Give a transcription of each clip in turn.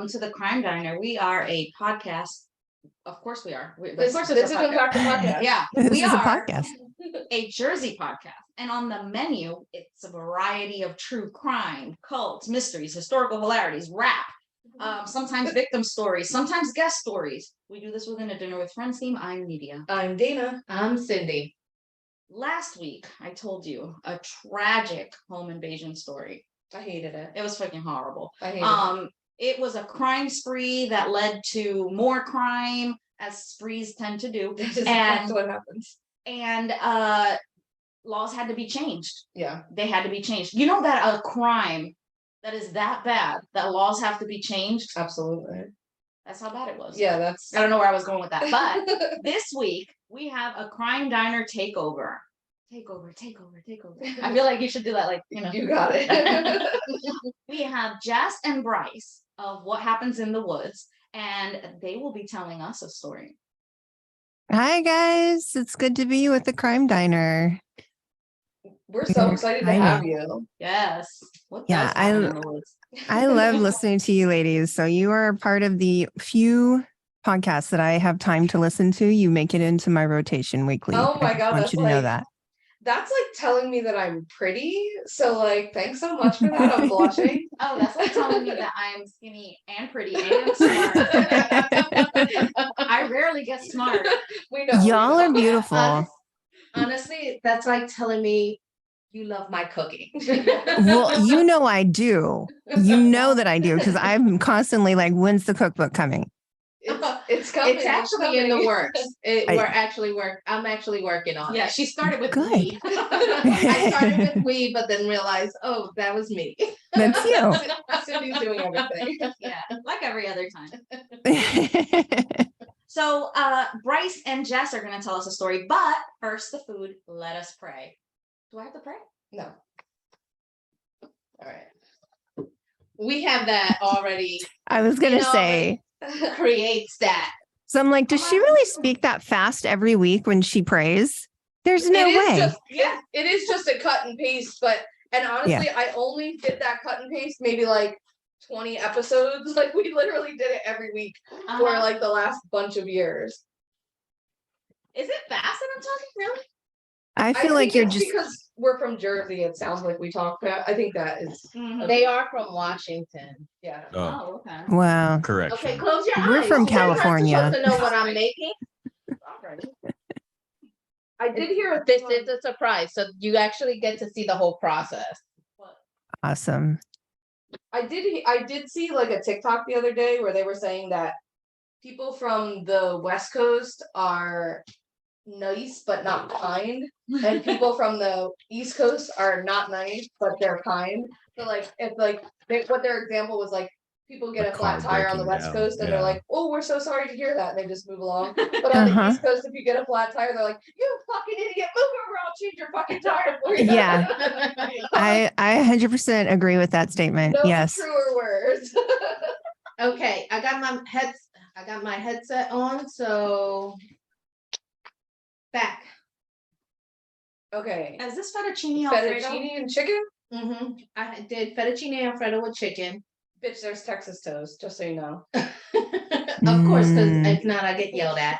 welcome to the Crime Diner. We are a podcast. Of course we are. This is a podcast. Yeah, This is a podcast. a Jersey podcast. And on the menu, it's a variety of true crime, cults, mysteries, historical hilarities, rap, sometimes victim stories, sometimes guest stories. We do this within a Dinner with Friends theme. I'm Media. I'm Dana. I'm Cindy. Last week, I told you a tragic home invasion story. I hated it. It was freaking horrible. I hated it. It was a crime spree that led to more crime, as sprees tend to do. That's what happens. And laws had to be changed. Yeah. They had to be changed. You know that a crime that is that bad, that laws have to be changed? Absolutely. That's how bad it was. Yeah, that's... I don't know where I was going with that. But this week, we have a Crime Diner takeover. Takeover. I feel like you should do that, like, you know. You got it. We have Jess and Bryce of What Happens in the Woods, and they will be telling us a story. Hi, guys. It's good to be with the Crime Diner. We're so excited to have you. Yes. What Yeah, does happen in the woods? I love listening to you ladies. So you are part of the few podcasts that I have time to listen to. You make it into my rotation weekly. Oh my God, I want that's you to know that. That's like telling me that I'm pretty. So like, thanks so much for that. I'm blushing. Oh, that's like telling me that I'm skinny and pretty and smart. I rarely get smart. We know. Y'all are beautiful. Honestly, that's like telling me you love my cooking. Well, you know I do. You know that I do because I'm constantly like, when's the cookbook coming? It's coming. It's actually in the works. I'm actually working on Yeah, it. she started with Good. me. I started with we, but then realized, oh, that was me. That's you. Cindy's doing everything. Yeah, like every other time. So Bryce and Jess are going to tell us a story, but first the food. Let us pray. Do I have to pray? No. All right. We have that already. I was going to You know, say. Creates that. So I'm like, does she really speak that fast every week when she prays? There's no way. It is just a cut and paste, and honestly, I only did that cut and paste maybe like 20 episodes. Like we literally did it every week for like the last bunch of years. Is it fast that I'm talking? Really? I feel like you're just because we're from Jersey. It sounds like we talk fast. I think that is. They are from Washington. Yeah. Oh, okay. wow. Correct. Okay, close your eyes. We're from California. You're supposed to know what I'm making. I did hear This is a surprise, so you actually get to see the whole process. Awesome. I did see like a TikTok the other day where they were saying that people from the West Coast are nice but not kind, and people from the East Coast are not nice but they're kind. So like if like what their example was like, people get a flat tire on the West Coast and they're like, oh, we're so sorry to hear that, and they just move along. But on the East Coast, if you get a flat tire, they're like, you fucking idiot, move over, I'll change your fucking tire for you. Yeah. I 100% agree with that statement. No Yes. truer words. Okay, I got my headset on, so back. Okay. Is this fettuccine Alfredo? Fettuccine and chicken? I did fettuccine Alfredo with chicken. Bitch, there's Texas toast, just so you know. Of course, because if not, I get yelled at.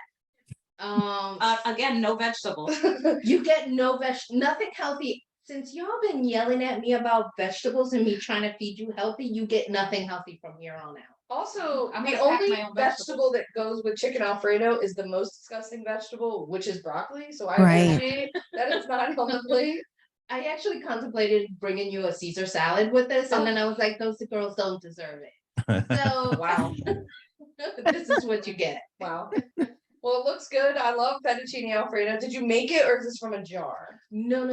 Again, no vegetables. You get nothing healthy. Since y'all been yelling at me about vegetables and me trying to feed you healthy, you get nothing healthy from here on out. Also, I'm the gonna pack only my own vegetable that goes with chicken Alfredo is the most disgusting vegetable, which is broccoli. So I Right. appreciate that it's not on the plate. I actually contemplated bringing you a Caesar salad with this, and then I was like, those girls don't deserve it. So, Wow. this is what you get. Wow. Well, it looks good. I love fettuccine Alfredo. Did you make it or is this from a jar? No.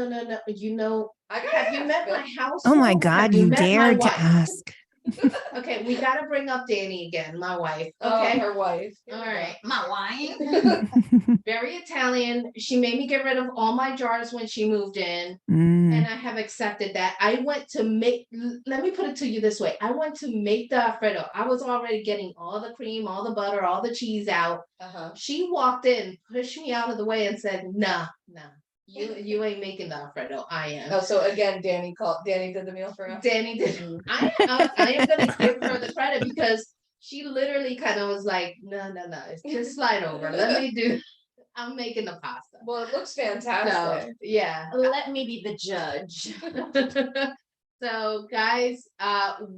You know, Have have you met my house? Oh my God, you dared to ask. Okay, we got to bring up Danny again, my wife. Okay, Okay. her wife. All right. My wine. Very Italian. She made me get rid of all my jars when she moved in, Mm. and I have accepted that. I went to make, let me put it to you this way. I went to make the Alfredo. I was already getting all the cream, all the butter, all the cheese out. She walked in, pushed me out of the way and said, nah. You ain't making the Alfredo. I am. Oh, so again, Danny did the meal for us. Danny did. I am going to give her the credit because she literally kind of was like, no, it's just slide over. I'm making the pasta. Well, it looks So fantastic. yeah. Let me be the judge. So guys, do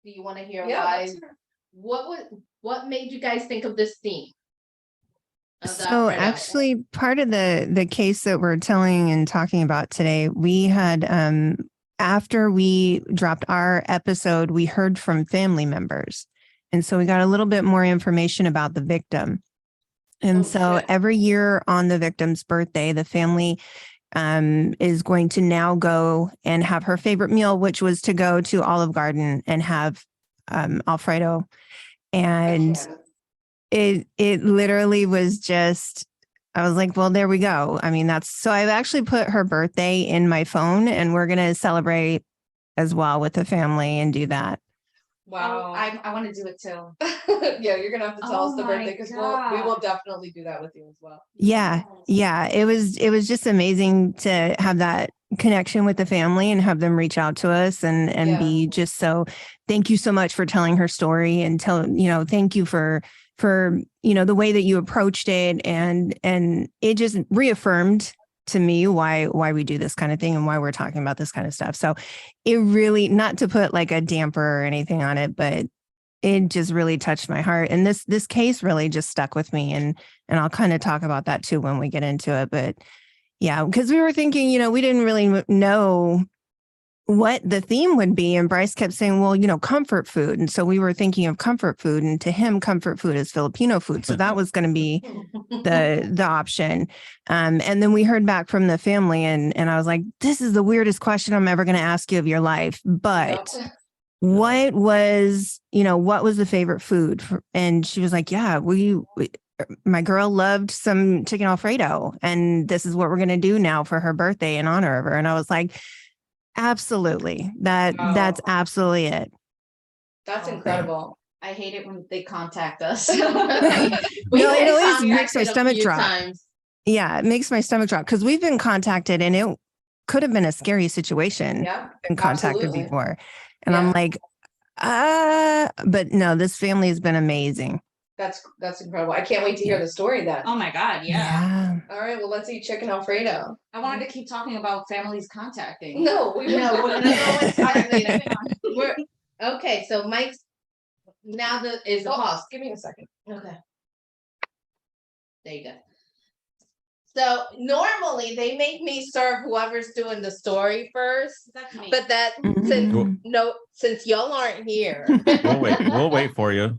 you want to hear Yeah, why? let's hear. What made you guys think of this theme? Of the So Alfredo? actually part of the case that we're telling and talking about today, we had after we dropped our episode, we heard from family members. And so we got a little bit more information about the victim. And Oh, so shit. every year on the victim's birthday, the family is going to now go and have her favorite meal, which was to go to Olive Garden and have Alfredo. And it literally was just, I was like, well, there we go. I mean, so I've actually put her birthday in my phone and we're going to celebrate as well with the family and do that. Wow. I want to do it too. Yeah, you're gonna have to tell Oh us the my birthday because we will gosh. definitely do that with you as well. Yeah. Yeah. It was just amazing to have that connection with the family and have them reach out to us and Yeah. be just so, thank you so much for telling her story and thank you for the way that you approached it. And it just reaffirmed to me why we do this kind of thing and why we're talking about this kind of stuff. So it really, not to put like a damper or anything on it, but it just really touched my heart. And this case really just stuck with me. And I'll kind of talk about that too when we get into it. But yeah, because we were thinking, we didn't really know what the theme would be. And Bryce kept saying, well, comfort food. And so we were thinking of comfort food, and to him, comfort food is Filipino food. So that was going to be the option. And then we heard back from the family and I was like, this is the weirdest question I'm ever going to ask you of your life. But what was the favorite food? And she was like, yeah, my girl loved some chicken Alfredo. And this is what we're going to do now for her birthday in honor of her. And I was like, absolutely. That's absolutely it. That's Oh, incredible. I hate it when they contact us. No, it always makes my stomach drop. Times. Yeah, it makes my stomach drop because we've been contacted and it could have been a scary situation. Yeah, Been contacted absolutely. before. And Yeah. I'm like, but no, this family has been amazing. That's incredible. I can't wait to hear the story then. Oh my God, yeah. All right, well, let's eat chicken Alfredo. I wanted to keep talking about families contacting. No, we No, will. we're gonna go inside later. We're okay. So Mike's now is the pause. Give me a second. Okay. There you go. So normally they make me serve whoever's doing the story first, That's me. but that Mhm. since y'all aren't here. We'll wait for you.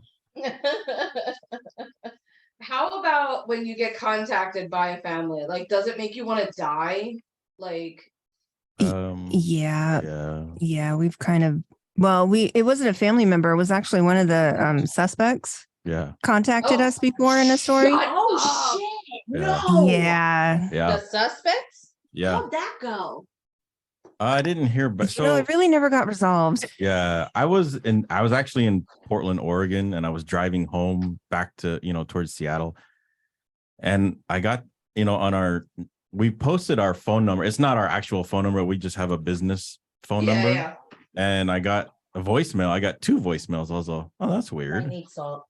How about when you get contacted by a family? Like, does it make you want to die? Like, Yeah, we've kind of, it wasn't a family member. It was actually one of the suspects Yeah. contacted Oh, us before in the story. Oh shit! Yeah. No. Yeah. The suspects? Yeah. How'd that go? I didn't hear, but it really never got resolved. yeah, I was actually in Portland, Oregon, and I was driving home back to, towards Seattle. And I got, we posted our phone number. It's not our actual phone number. We just have a business phone number. Yeah. And I got a voicemail. I got 2 voicemails. I was like, oh, that's I weird. need salt.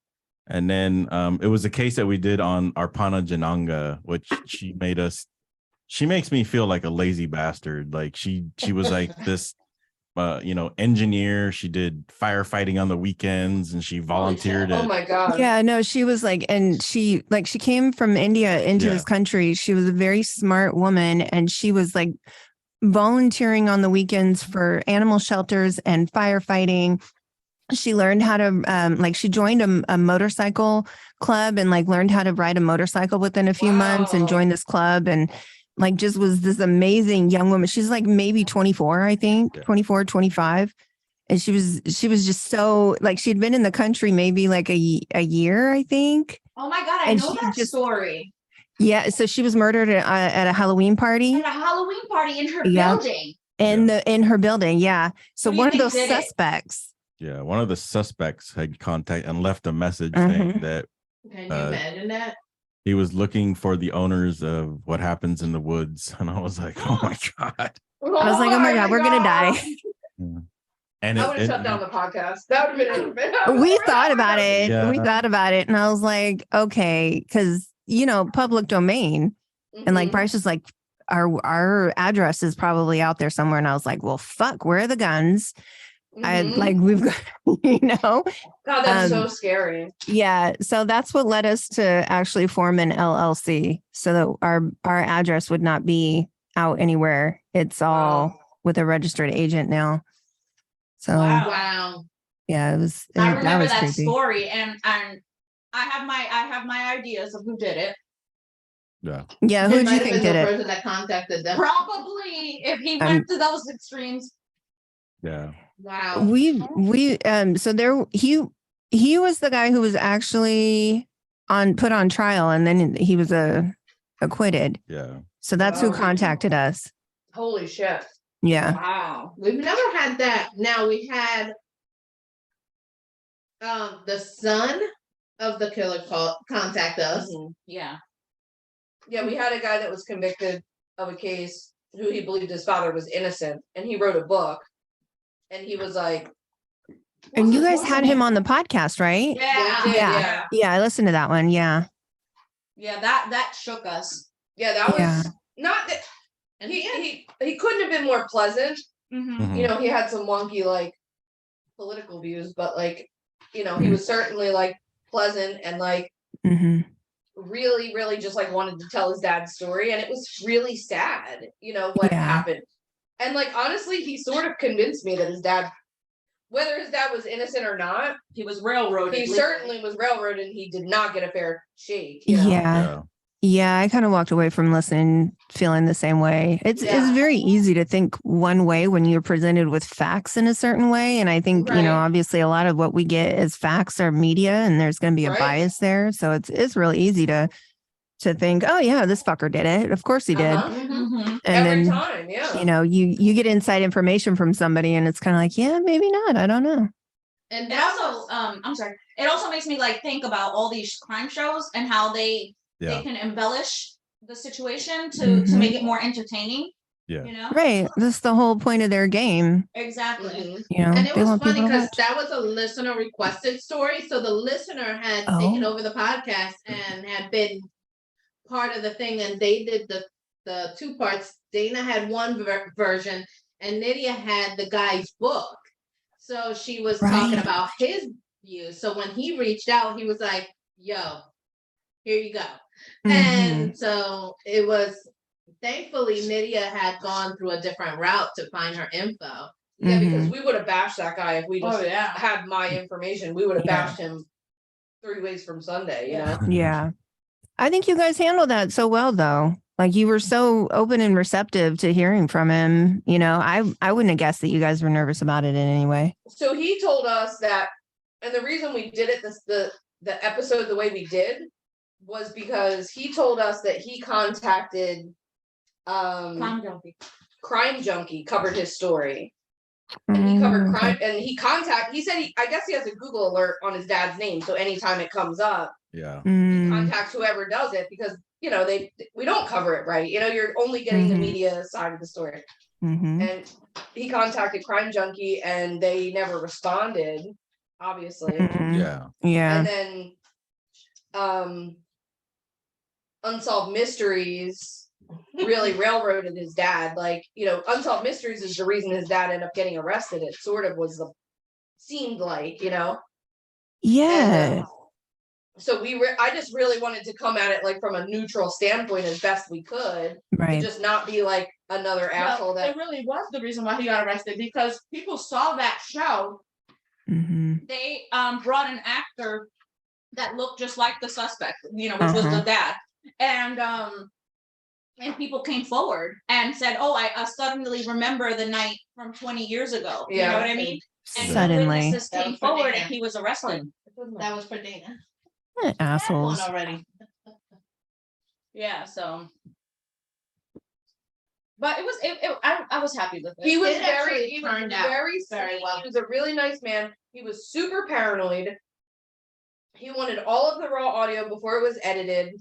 And then it was a case that we did on Arpana Jananga, which she makes me feel like a lazy bastard. Like she was like this, engineer. She did firefighting on the weekends and she volunteered. Oh my God. Yeah, no, she was like, and she came from India into this country. She was a very smart woman and she was like volunteering on the weekends for animal shelters and firefighting. She learned how to, she joined a motorcycle club and learned how to ride a motorcycle within a few months and Wow. joined this club and just was this amazing young woman. She's maybe 24, I think, 24, 25. And she was just so she'd been in the country maybe a year, I think. Oh my God, I And know she that story. Yeah. So she was murdered at a Halloween party. At a Halloween party in her Yeah. building. In her building. Yeah. So Who do you one of think those did it? suspects. Yeah, one of the suspects had contact and left a message Mhm. saying that Can you imagine that? he was looking for the owners of What Happens in the Woods. And I was like, oh my God. I was like, oh my God, we're going to die. Yeah. And I would have shut down the podcast. That would have been We thought about it. Yeah. We thought about it. And I was like, okay, because, public domain. And like Bryce was like, our address is probably out there somewhere. And I was like, well, fuck, where are the guns? We've got, God, that's so um, scary. yeah. So that's what led us to actually form an LLC so that our address would not be out anywhere. It's all with a registered agent now. So Wow. yeah, I that remember was that creepy. story, and I have my ideas of who did it. Yeah. Yeah, It who'd might you have think been did the it? person that contacted them. Probably if he went to those extremes. Yeah. Wow. So he was the guy who was actually put on trial, and then he was acquitted. Yeah. So that's who Oh. contacted us. Holy shit. Yeah. Wow. We've never had that. Now we had the son of the killer contact us. Yeah. Yeah, we had a guy that was convicted of a case who he believed his father was innocent, and he wrote a book, and he was like, And you guys had him on the podcast, right? Yeah. did, Yeah. Yeah, I listened to that one. Yeah. Yeah. That shook us. yeah, that was Yeah. not that And he couldn't have been more pleasant. Mhm. You know, he had some wonky like political views, but like, he was certainly like pleasant and like hmm really, really just like wanted to tell his dad's story. And it was really sad, what Yeah. happened. And like, honestly, he sort of convinced me that whether his dad was innocent or not, He was railroaded. he certainly was railroaded and he did not get a fair shake. Yeah. Yeah. Yeah, I kind of walked away from listening feeling the same way. It's Yeah. very easy to think one way when you're presented with facts in a certain way. And I think, Right. obviously a lot of what we get as facts are media, and there's going to be a Right. bias there. So it's really easy to think, oh yeah, this fucker did it. Of course he did. Uh-huh. Mhm. And Every then, time, yeah. you get inside information from somebody and it's kind of like, yeah, maybe not. I don't know. And It that also, I'm sorry. It also makes me like think about all these crime shows and how they can embellish the situation to Mhm. make it more entertaining. Yeah. Right. That's the whole point of their game. Exactly. Mhm. And it They was want funny people to because watch. that was a listener requested story. So the listener had taken over the podcast and had been part of the thing, and they did the two parts. Dana had one version, and Nydia had the guy's book. So she was talking Right. about his views. So when he reached out, he was like, "Yo, here you go." Mhm. And so it was. Thankfully, Nydia had gone through a different route to find her info. Yeah, because we would have bashed that guy if we just Oh yeah. had my information. We would have Yeah. bashed him 3 ways from Sunday, you know? Yeah. I think you guys handled that so well, though. Like you were so open and receptive to hearing from him. I wouldn't have guessed that you guys were nervous about it in any way. So he told us that, and the reason we did it the episode the way we did was because he told us that he contacted Crime Junkie covered his story. And he covered crime, and he said I guess he has a Google alert on his dad's name, so anytime it comes up, Yeah. he contacts whoever does it, because we don't cover it right. You're only getting the media side of the story. And he contacted Crime Junkie, and they never responded, obviously. Yeah. Yeah. And then Unsolved Mysteries really railroaded his dad. Like, Unsolved Mysteries is the reason his dad ended up getting arrested. It sort of seemed like, Yeah. And, so I just really wanted to come at it like from a neutral standpoint as best we could, Right. to just not be like another asshole that It really was the reason why he got arrested, because people saw that show. They brought an actor that looked just like the suspect, which was the dad, and people came forward and said, "Oh, I suddenly remember the night from 20 years ago." You know what I mean? And Suddenly. witnesses came forward, and he was arrested. That was for Dana. Assholes. One already. Yeah. So, but it was. I was happy with it. he was It actually very turned out very very sweet. well. He was a really nice man. He was super paranoid. He wanted all of the raw audio before it was edited.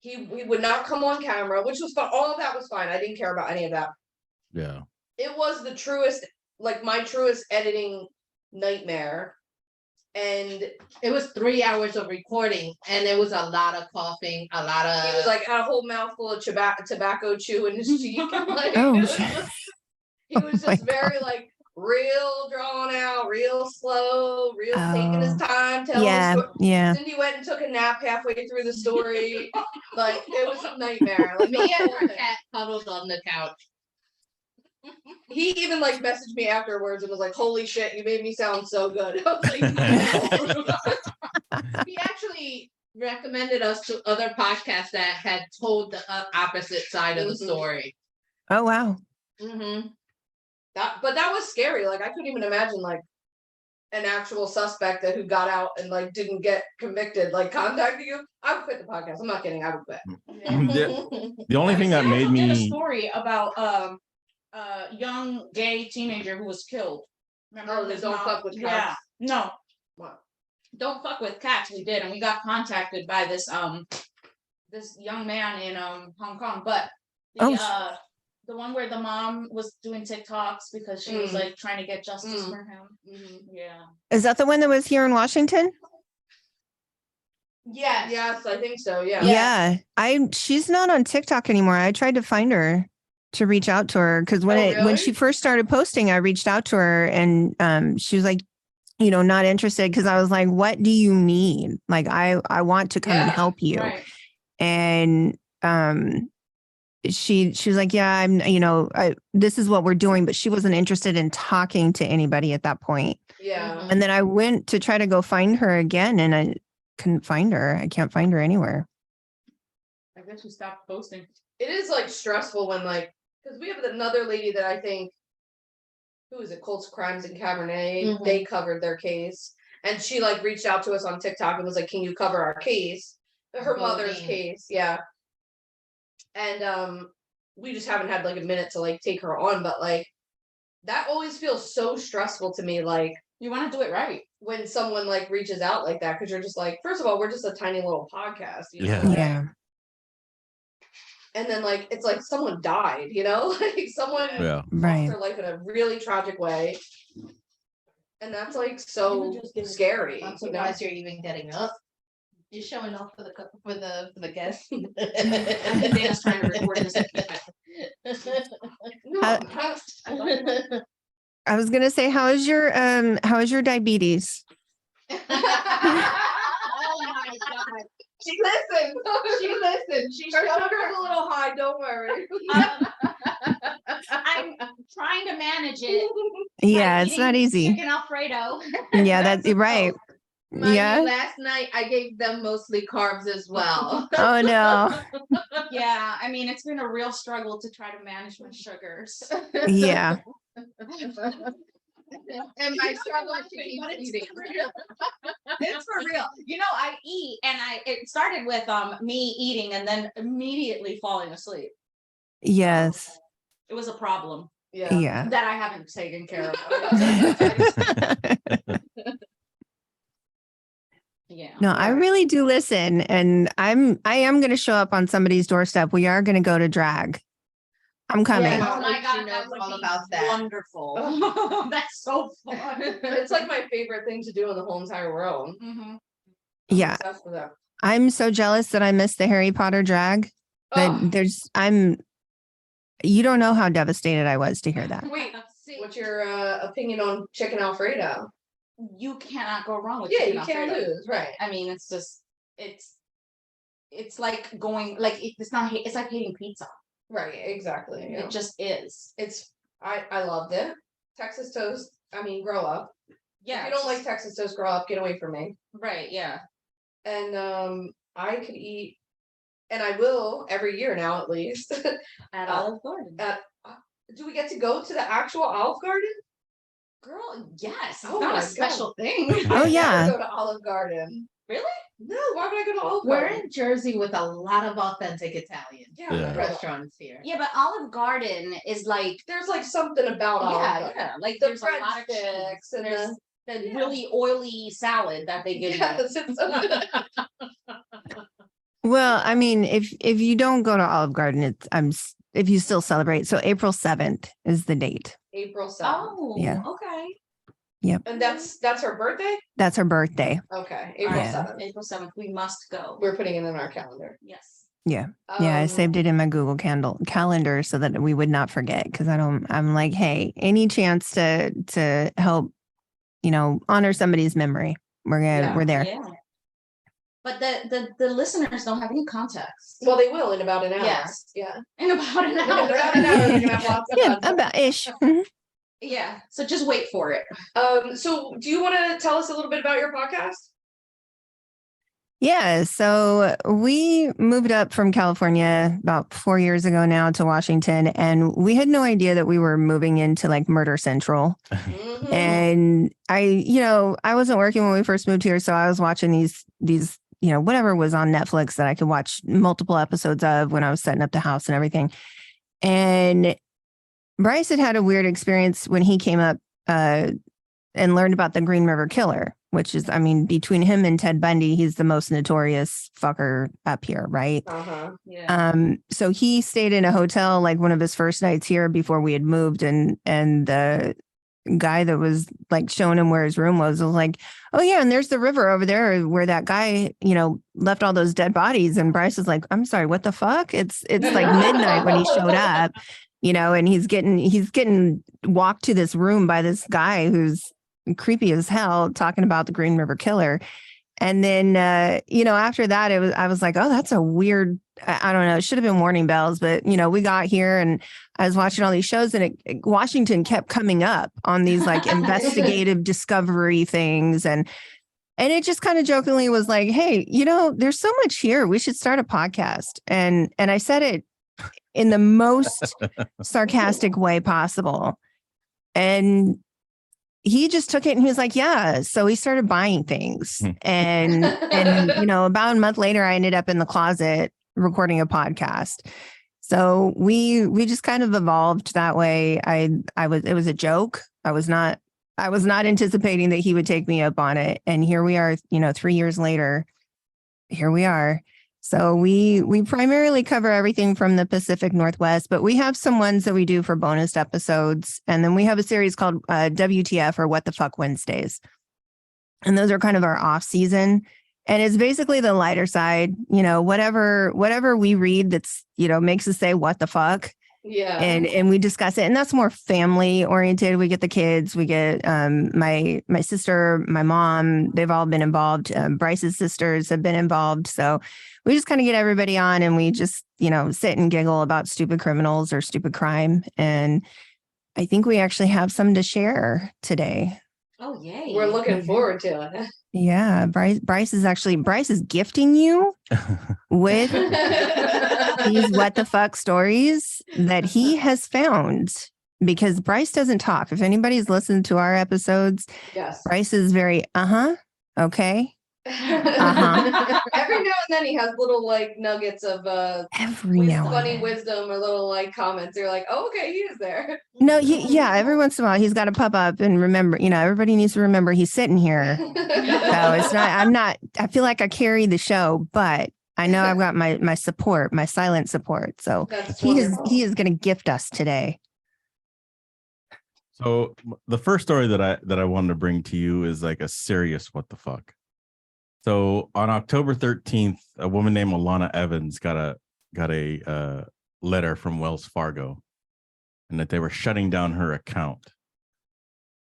He would not come on camera, which was fine. All of that was fine. I didn't care about any of that. Yeah. It was the truest like my truest editing nightmare. And It was 3 hours of recording, and it was a lot of coughing, a lot of. he was like had a whole mouthful of tobacco chew in his cheek. Like, Oh, it was shit. just- he was Oh my just very like real drawn out, real slow, real taking his Oh. time telling Yeah, the story. yeah. Cindy went and took a nap halfway through the story. Like it was a nightmare. Like Me and her cat huddled on the couch. he even like messaged me afterwards and was like, "Holy shit, you made me sound so good." I was like, He actually recommended us to other podcasts that had told the opposite side of the Mhm. story. Oh, wow. mm-hmm. But that was scary. Like I couldn't even imagine like an actual suspect that who got out and like didn't get convicted, like contacting you. I would quit the podcast. I'm not kidding. I would quit. The only thing that They made also did a me story about young gay teenager who was killed. Remember Oh, the his don't mom? fuck with Yeah, cats. no, What? don't fuck with cats. We did, and we got contacted by this young man in Hong Kong. But the one where the mom was doing TikToks because she was like trying to get justice for him. Yeah. Is that the one that was here in Washington? Yes. Yes, I think so. Yeah. Yeah. She's not on TikTok anymore. I tried to find her to reach out to her because when Oh, when really? she first started posting, I reached out to her and she was like, not interested because I was like, what do you need? Like I want to come and Yeah, help you. Right. And she was like, yeah, I'm, this is what we're doing, but she wasn't interested in talking to anybody at that point. Yeah. And then I went to try to go find her again and I couldn't find her. I can't find her anywhere. I guess we stopped posting. It is like stressful when like because we have another lady that I think who is it, Colts Crimes and Cabernet, they covered their case. And she like reached out to us on TikTok and was like, "Can you cover our case?" Her mother's case, yeah. And we just haven't had like a minute to like take her on, but like that always feels so stressful to me, like You want to do it right. when someone like reaches out like that, because you're just like, first of all, we're just a tiny little podcast, you know? Yeah. like- Yeah. And then like it's like someone died, like someone yeah. Right. lost their life in a really tragic way. And that's like so scary. I'm surprised you're even getting up. You're showing off for the guests. I think Dana's trying to record this. No, Uh, I was gonna say, how is your diabetes? Oh my god. she listened. She listened. She Her showed sugar's a little high, don't worry. I'm trying to manage it. Yeah, by it's not eating easy. Chicken Alfredo. Yeah, that's right. Mind Yeah. you, last night I gave them mostly carbs as well. Oh no. Yeah, I mean, it's been a real struggle to try to manage my sugars. Yeah. And my struggle to keep But it's eating. for real. It's for real. I eat, and it started with me eating and then immediately falling asleep. Yes. It was a problem Yeah. Yeah. that I haven't taken care of. Yeah. No, I really do listen, and I am going to show up on somebody's doorstep. We are going to go to drag. I'm coming. Yeah. Oh my She god, knows that would all be about that. wonderful. That's so fun. It's like my favorite thing to do in the whole entire world. Mhm. Yeah, Obsessed with that. I'm so jealous that I missed the Harry Potter drag. That Oh, you don't know how devastated I was to hear that. wait, what's your opinion on chicken Alfredo? You cannot go wrong with Yeah, chicken you can't Alfredo. lose, right? I mean, it's just it's like going like it's not it's like hating pizza. Right, exactly. It just is. I loved it. Texas toast. I mean, grow up. Yeah. If you don't like Texas toast, grow up. Get away from me. right, yeah. And I could eat, and I will every year now at least. At Olive Garden. Do we get to go to the actual Olive Garden? Girl, yes. It's Oh not my a special thing. Oh, I yeah. never go to Olive Garden. Really? No, why would I go to Olive We're Garden? in Jersey with a lot of authentic Italian Yeah. restaurants here. Yeah, but Olive Garden is like There's like something about Olive Garden. yeah. Like The there's a lot of cheese. breadsticks and There's the yeah. really oily salad that they give you. Yes, it's so good. Well, I mean, if you don't go to Olive Garden, if you still celebrate. So April 7th is the date. April 7th. Oh, Yeah. okay. And that's her birthday? That's her birthday. Okay, All April right, 7th. April 7th, we must go. We're putting it in our calendar. Yes. Yeah. Yeah, I saved it in my Google calendar so that we would not forget, because I'm like, hey, any chance to help, honor somebody's memory. We're there. Yeah. But the listeners don't have any context. Well, they will in about an hour. Yes. Yeah. In about an In hour. about an hour, they're gonna have lots of Yeah, context. about ish. Mhm. Yeah. So just wait for it. So do you want to tell us a little bit about your podcast? Yeah, so we moved up from California about 4 years ago now to Washington, and we had no idea that we were moving into like Murder Central. Mhm. And I wasn't working when we first moved here, so I was watching these whatever was on Netflix that I could watch multiple episodes of when I was setting up the house and everything. And Bryce had a weird experience when he came up and learned about the Green River Killer, which is, between him and Ted Bundy, he's the most notorious fucker up here, right? Yeah. So he stayed in a hotel like one of his first nights here before we had moved, and the guy that was like showing him where his room was like, oh yeah, and there's the river over there where that guy left all those dead bodies. And Bryce is like, I'm sorry, what the fuck? It's like midnight when he showed up, and he's getting walked to this room by this guy who's creepy as hell, talking about the Green River Killer. And then after that, I was like, oh, that's a weird, I don't know, it should have been warning bells. But we got here and I was watching all these shows, and Washington kept coming up on these like investigative discovery things, and it just kind of jokingly was like, hey, there's so much here, we should start a podcast. And I said it in the most sarcastic way possible, and he just took it and he was like, yeah. So he started buying things. And about a month later, I ended up in the closet recording a podcast. So we just kind of evolved that way. It was a joke. I was not anticipating that he would take me up on it. And here we are, 3 years later, here we are. So we primarily cover everything from the Pacific Northwest, but we have some ones that we do for bonus episodes. And then we have a series called WTF, or What the Fuck Wednesdays. And those are kind of our off season. And it's basically the lighter side, whatever we read that's, makes us say, what the fuck? Yeah. And we discuss it. And that's more family oriented. We get the kids, we get my sister, my mom, they've all been involved. Bryce's sisters have been involved. So we just kind of get everybody on, and we just, sit and giggle about stupid criminals or stupid crime. And I think we actually have some to share today. Oh, yay. We're looking forward to it. Yeah. Bryce is gifting you with these what the fuck stories that he has found, because Bryce doesn't talk. If anybody's listened to our episodes, Yes. Bryce is very, okay. Every now and then he has little like nuggets of funny wisdom or little like comments. You're like, oh, okay, he is there. No, every once in a while he's got to pop up and remember, everybody needs to remember he's sitting here. So it's not, I feel like I carry the show, but I know I've got my support, my silent support. So he is going to gift us today. So the first story that I wanted to bring to you is like a serious what the fuck. So on October 13th, a woman named Alana Evans got a letter from Wells Fargo, and that they were shutting down her account.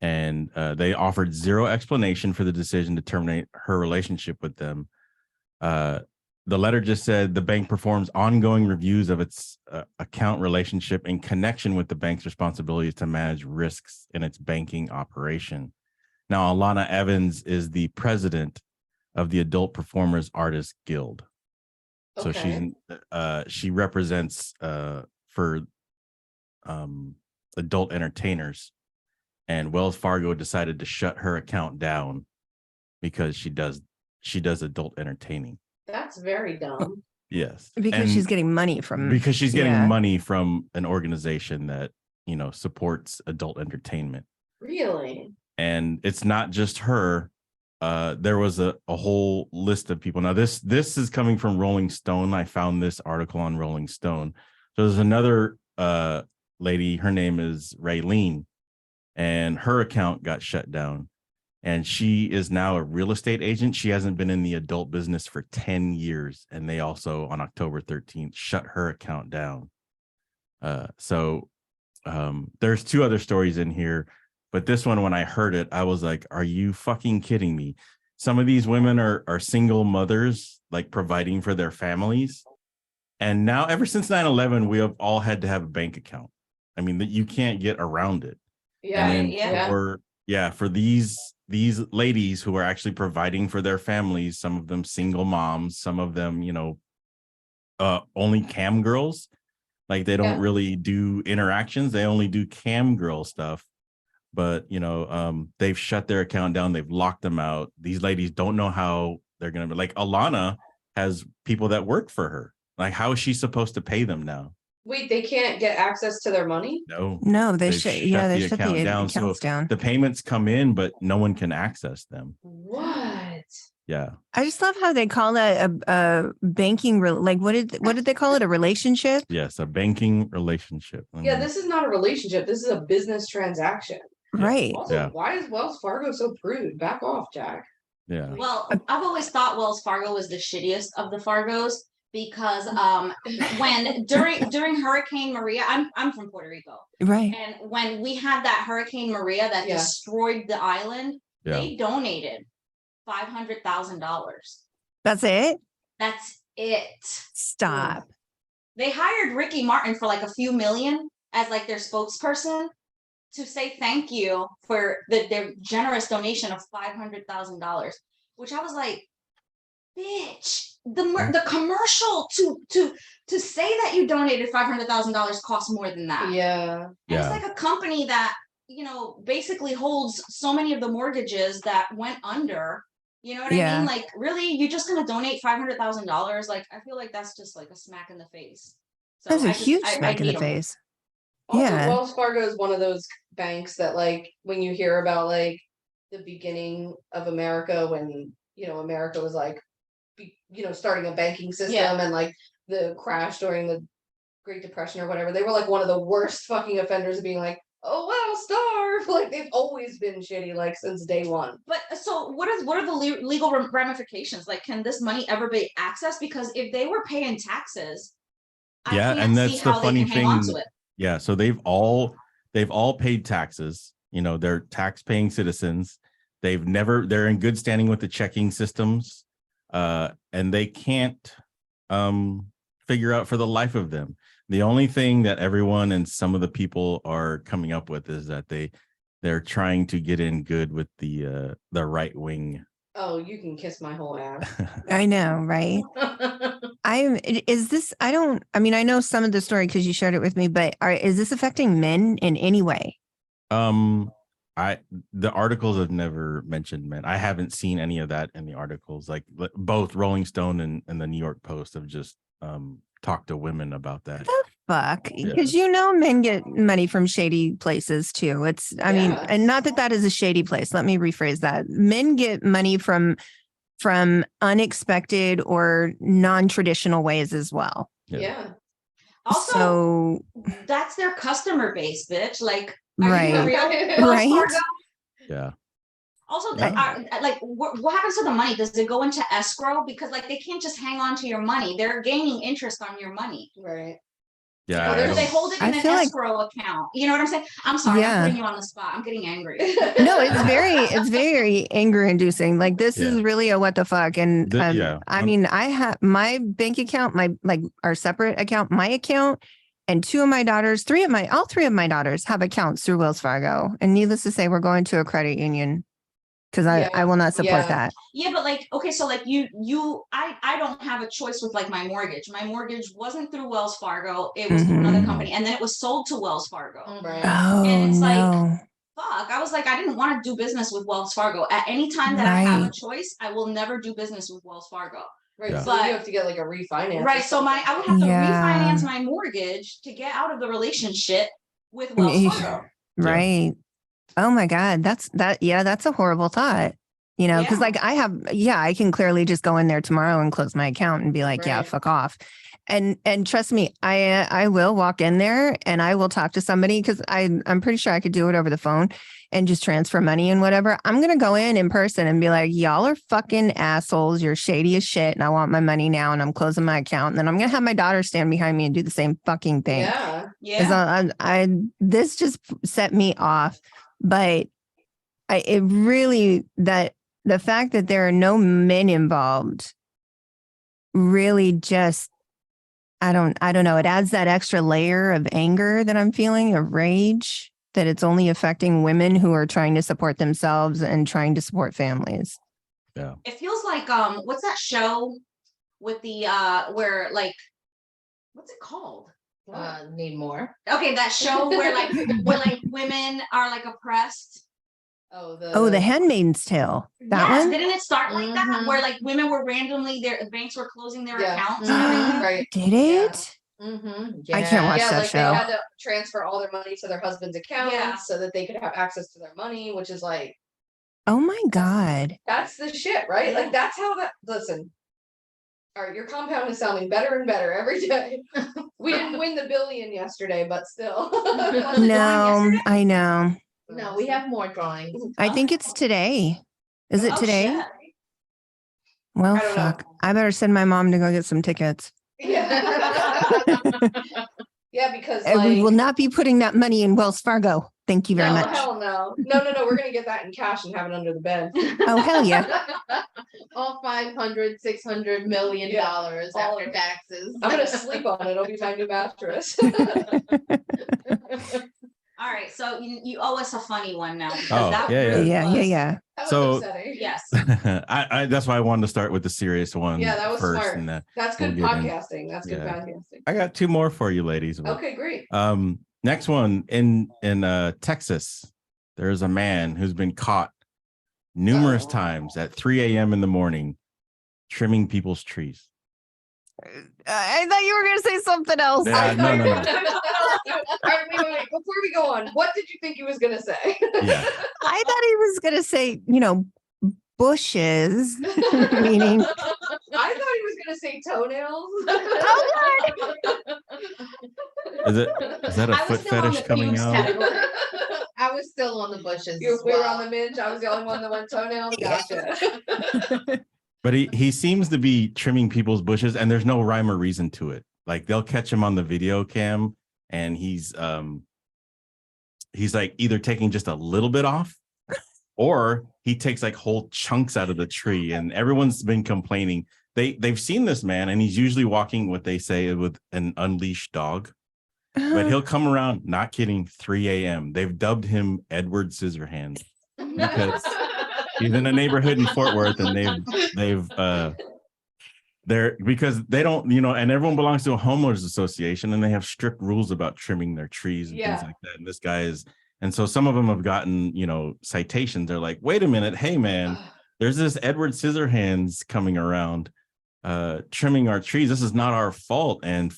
And they offered zero explanation for the decision to terminate her relationship with them. The letter just said the bank performs ongoing reviews of its account relationship in connection with the bank's responsibilities to manage risks in its banking operation. Now, Alana Evans is the president of the Adult Performers Artists Guild. So she represents for adult entertainers, and Wells Fargo decided to shut her account down because she does adult entertaining. That's very dumb. Yes. Because she's getting money from money from an organization that, supports adult entertainment. Really? And it's not just her. There was a whole list of people. Now, this is coming from Rolling Stone. I found this article on Rolling Stone. So there's another lady, her name is Raylene, and her account got shut down. And she is now a real estate agent. She hasn't been in the adult business for 10 years. And they also, on October 13th, shut her account down. There's 2 other stories in here. But this one, when I heard it, I was like, are you fucking kidding me? Some of these women are single mothers, like providing for their families. And now, ever since 9/11, we have all had to have a bank account. I mean, you can't get around it. Yeah. And then Yeah. for these ladies who are actually providing for their families, some of them single moms, some of them, only cam girls, like they don't really do interactions. They only do cam girl stuff. But, they've shut their account down. They've locked them out. These ladies don't know how they're going to be. Like Alana has people that work for her. Like, how is she supposed to pay them now? Wait, they can't get access to their money? No, they They've shut the account down. accounts So down. the payments come in, but no one can access them. What? Yeah. I just love how they call that a banking what did they call it? A relationship? Yes, a banking relationship. Yeah, this is not a relationship. This is a business transaction. Right. Also, why is Wells Fargo so prude? Back off, Jack. Yeah. Well, I've always thought Wells Fargo was the shittiest of the Fargos because when during Hurricane Maria, I'm from Puerto Rico. Right. And when we had that Hurricane Maria that destroyed the island, they donated $500,000. That's it? That's it. Stop. They hired Ricky Martin for like a few million as like their spokesperson to say thank you for their generous donation of $500,000, which I was like, bitch, the commercial to say that you donated $500,000 costs more than that. Yeah. And it's like a company that, basically holds so many of the mortgages that went under. You know what I mean? Like, really, you're just gonna donate $500,000? Like, I feel like that's just like a smack in the face. So That's a huge smack in the face. Also, Yeah. Wells Fargo is one of those banks that, like, when you hear about like the beginning of America, when America was like, starting a banking system and like the crash during the Great Depression or whatever, they were like one of the worst fucking offenders of being like, oh well, starve. Like, they've always been shitty, like, since day one. But so what are the legal ramifications? Like, can this money ever be accessed? Because if they were paying taxes, I can't see how they can hang on to it. Yeah, so they've all paid taxes. They're tax-paying citizens. They're in good standing with the checking systems, and they can't figure out for the life of them. The only thing that everyone and some of the people are coming up with is that they're trying to get in good with the right wing. Oh, you can kiss my whole ass. I know, right? I know some of the story because you shared it with me, but is this affecting men in any way? The articles have never mentioned men. I haven't seen any of that in the articles. Like both Rolling Stone and the New York Post have just talked to women about that. Fuck, because men get money from shady places too. I mean, and not that is a shady place. Let me rephrase that. Men get money from unexpected or non-traditional ways as well. Yeah. Also, so that's their customer base, bitch. Like, right. Are you for real? Right. Yeah. Also, what happens to the money? Does it go into escrow? Because like they can't just hang on to your money. They're gaining interest on your money. Right. Yeah. Or do they hold it in an escrow account? You know what I'm saying? I'm sorry, I'm putting you on the spot. I'm getting angry. No, it's very anger inducing. Like this is really a what the fuck. And I mean, I have my bank account, our separate account, my account, and all three of my daughters have accounts through Wells Fargo. And needless to say, we're going to a credit union because I will not support that. Yeah, but like, okay, so like I don't have a choice with like my mortgage. My mortgage wasn't through Wells Fargo. It was through another company. And then it was sold to Wells Fargo. Right. Oh, and it's like, no. fuck. I was like, I didn't want to do business with Wells Fargo. At any time that I have a choice, I will never do business with Wells Fargo. Right. So you have to get like a refinance. Right. So I would have to refinance my mortgage to get out of the relationship with Wells Fargo. Right. Oh my God. That's a horrible thought. Because like I can clearly just go in there tomorrow and close my account and be like, yeah, fuck off. And trust me, I will walk in there and I will talk to somebody because I'm pretty sure I could do it over the phone and just transfer money and whatever. I'm gonna go in person and be like, y'all are fucking assholes. You're shady as shit, and I want my money now. And I'm closing my account. And then I'm gonna have my daughter stand behind me and do the same fucking thing. Yeah. Yeah. This just set me off, but it really that the fact that there are no men involved really just. I don't know. It adds that extra layer of anger that I'm feeling, of rage, that it's only affecting women who are trying to support themselves and trying to support families. Yeah. It feels like what's that show with the where like what's it called? Need more. Okay, that show where like women are like oppressed. The Handmaid's Tale. That Yes, one? didn't it start like that? Mhm. Where like women were randomly, their banks were closing their Yeah. accounts. Mhm. and everything? Right. Did it? I can't watch Yeah, that like show. they had to transfer all their money to their husband's account Yeah. so that they could have access to their money, which is like, Oh my God. that's the shit, right? Like that's how listen. All right, your compound is sounding better and better every day. We didn't win the billion yesterday, but still. No, I know. No, we have more drawings. I think it's today. Is it Oh, today? shit. Well, I don't know. fuck. I better send my mom to go get some tickets. Yeah. Yeah, because And like we will not be putting that money in Wells Fargo. Thank you very no, much. hell no. No. We're gonna get that in cash and have it under the bed. Oh, hell yeah. All 500, 600 million dollars All after of it. taxes. I'm gonna sleep on it. It'll be my new mattress. All right, so you owe us a funny one now. Because Oh, that yeah, really Yeah. was- That was So- upsetting. Yes. I that's why I wanted to start with the serious one Yeah, that was first, smart. and That's good We'll get in. podcasting. That's good Yeah. podcasting. I got two more for you, ladies. Okay, great. Next one in Texas, there's a man who's been caught numerous times at 3 a.m. in the morning trimming people's trees. I thought you were going to say something else. Yeah, no. All right, wait. Before we go on, what did you think he was gonna say? Yeah. I thought he was going to say, bushes, meaning. I thought he was gonna say toenails. Is that a I was foot still on fetish the coming pubes out? category. I was still on the bushes. We as were well. on the minge. I was the only one that went toenails. Gotcha. But he seems to be trimming people's bushes, and there's no rhyme or reason to it. Like they'll catch him on the video cam, and he's like either taking just a little bit off, or he takes like whole chunks out of the tree. And everyone's been complaining. They've seen this man, and he's usually walking what they say with an unleashed dog. But he'll come around, not kidding, 3 a.m. They've dubbed him Edward Scissorhands because he's in a neighborhood in Fort Worth, and they're because they don't, and everyone belongs to a homeowners association, and they have strict rules about trimming their trees and things like that. And this guy is, and so some of them have gotten, citations. They're like, wait a minute, hey man, there's this Edward Scissorhands coming around, trimming our trees. This is not our fault. And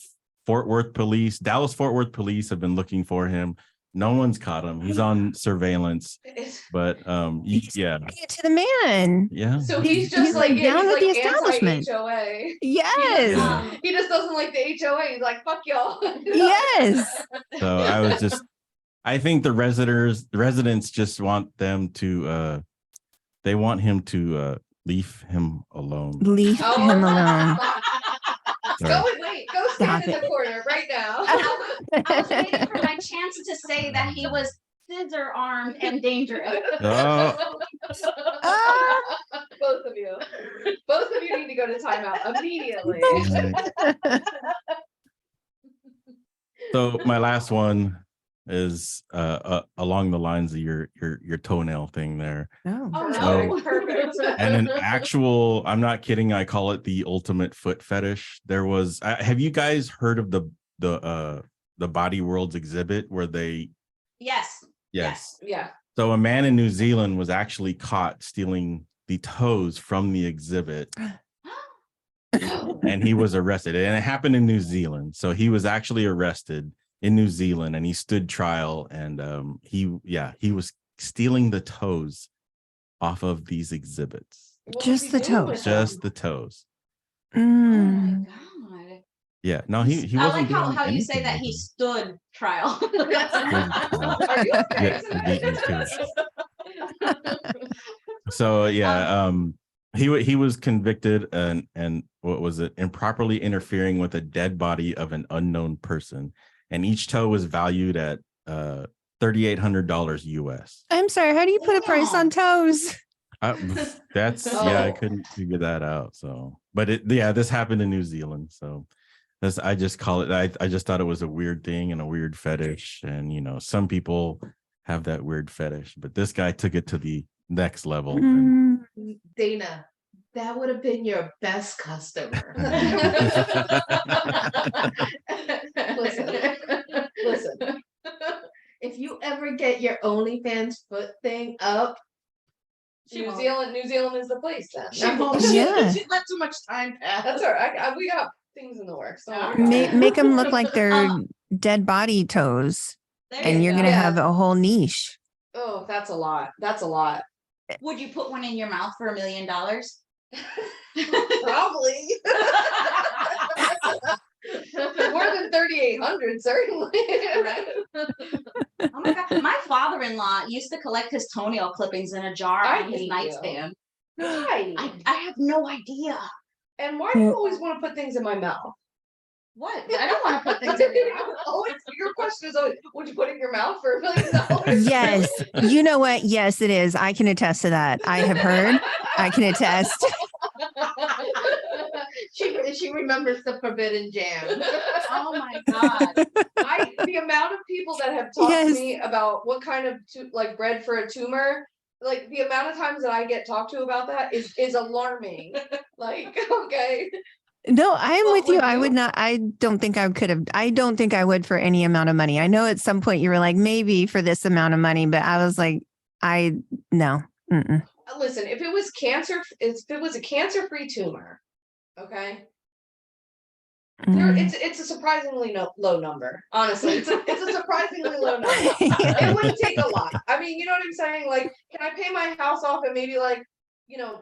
Dallas Fort Worth police have been looking for him. No one's caught him. He's on surveillance. But yeah. Get to the man. Yeah. So he's just He's, like down with the he's establishment. anti-HOA. Yes. Yeah. He just doesn't like the HOA. He's like, fuck y'all. Yes. So I think the residents just want them to they want him to leave him alone. Leave Oh. him alone. Go stand Stop in the corner right now. I was waiting for my chance to say that he was scissor armed and dangerous. Oh. Both of you need to go to timeout immediately. So my last one is along the lines of your toenail thing there. Oh. Oh So- no, perfect. And an actual, I'm not kidding, I call it the ultimate foot fetish. There was, have you guys heard of the Body Worlds exhibit where they? Yes. Yes. Yeah. So a man in New Zealand was actually caught stealing the toes from the exhibit, and he was arrested. And it happened in New Zealand. So he was actually arrested in New Zealand, and he stood trial. And he was stealing the toes off of these exhibits. What Just was he the doing toes. with them? Just the toes. Oh my god. Yeah, no, he I wasn't like how, doing how you say anything that with he him. stood trial. Are you okay? Yeah, for beating me too. So yeah, he was convicted and what was it? Improperly interfering with a dead body of an unknown person, and each toe was valued at $3,800 US. I'm sorry. How do you put a price on toes? That's yeah, I couldn't figure that out. So, but this happened in New Zealand. So that's I just call it. I just thought it was a weird thing and a weird fetish, and some people have that weird fetish, but this guy took it to the next level. And Dana, that would have been your best customer. Listen. If you ever get your OnlyFans foot thing up, New Zealand is the place then. Yeah. She let too much time pass. That's all right. We got things in the works. Make them look like they're dead body toes, and you're gonna have a whole niche. Oh, that's a lot. That's a lot. Would you put one in your mouth for $1 million? Probably. More than 3,800, certainly. Oh my God. My father-in-law used to collect his toenail clippings in a jar I on his hate nightstand. Why? I have no idea. And why do you always want to put things in my mouth? What? I don't want to put things in your mouth. Your question is always, would you put it in your mouth for $1 million? Yes. You know what? Yes, it is. I can attest to that. I have heard. I can attest. She remembers the forbidden jam. Oh my God. The amount of people that have talked Yes. to me about what kind of bread for a tumor, like the amount of times that I get talked to about that is alarming. Like, okay. No, I am What with you. would I you? would not. I don't think I could have. I don't think I would for any amount of money. I know at some point you were like, maybe for this amount of money, but I was like, no. Mm-mm. Listen, if it was a cancer-free tumor, okay. It's a surprisingly low number. Honestly, it's a surprisingly low number. It wouldn't take a lot. I mean, you know what I'm saying? Like, can I pay my house off and maybe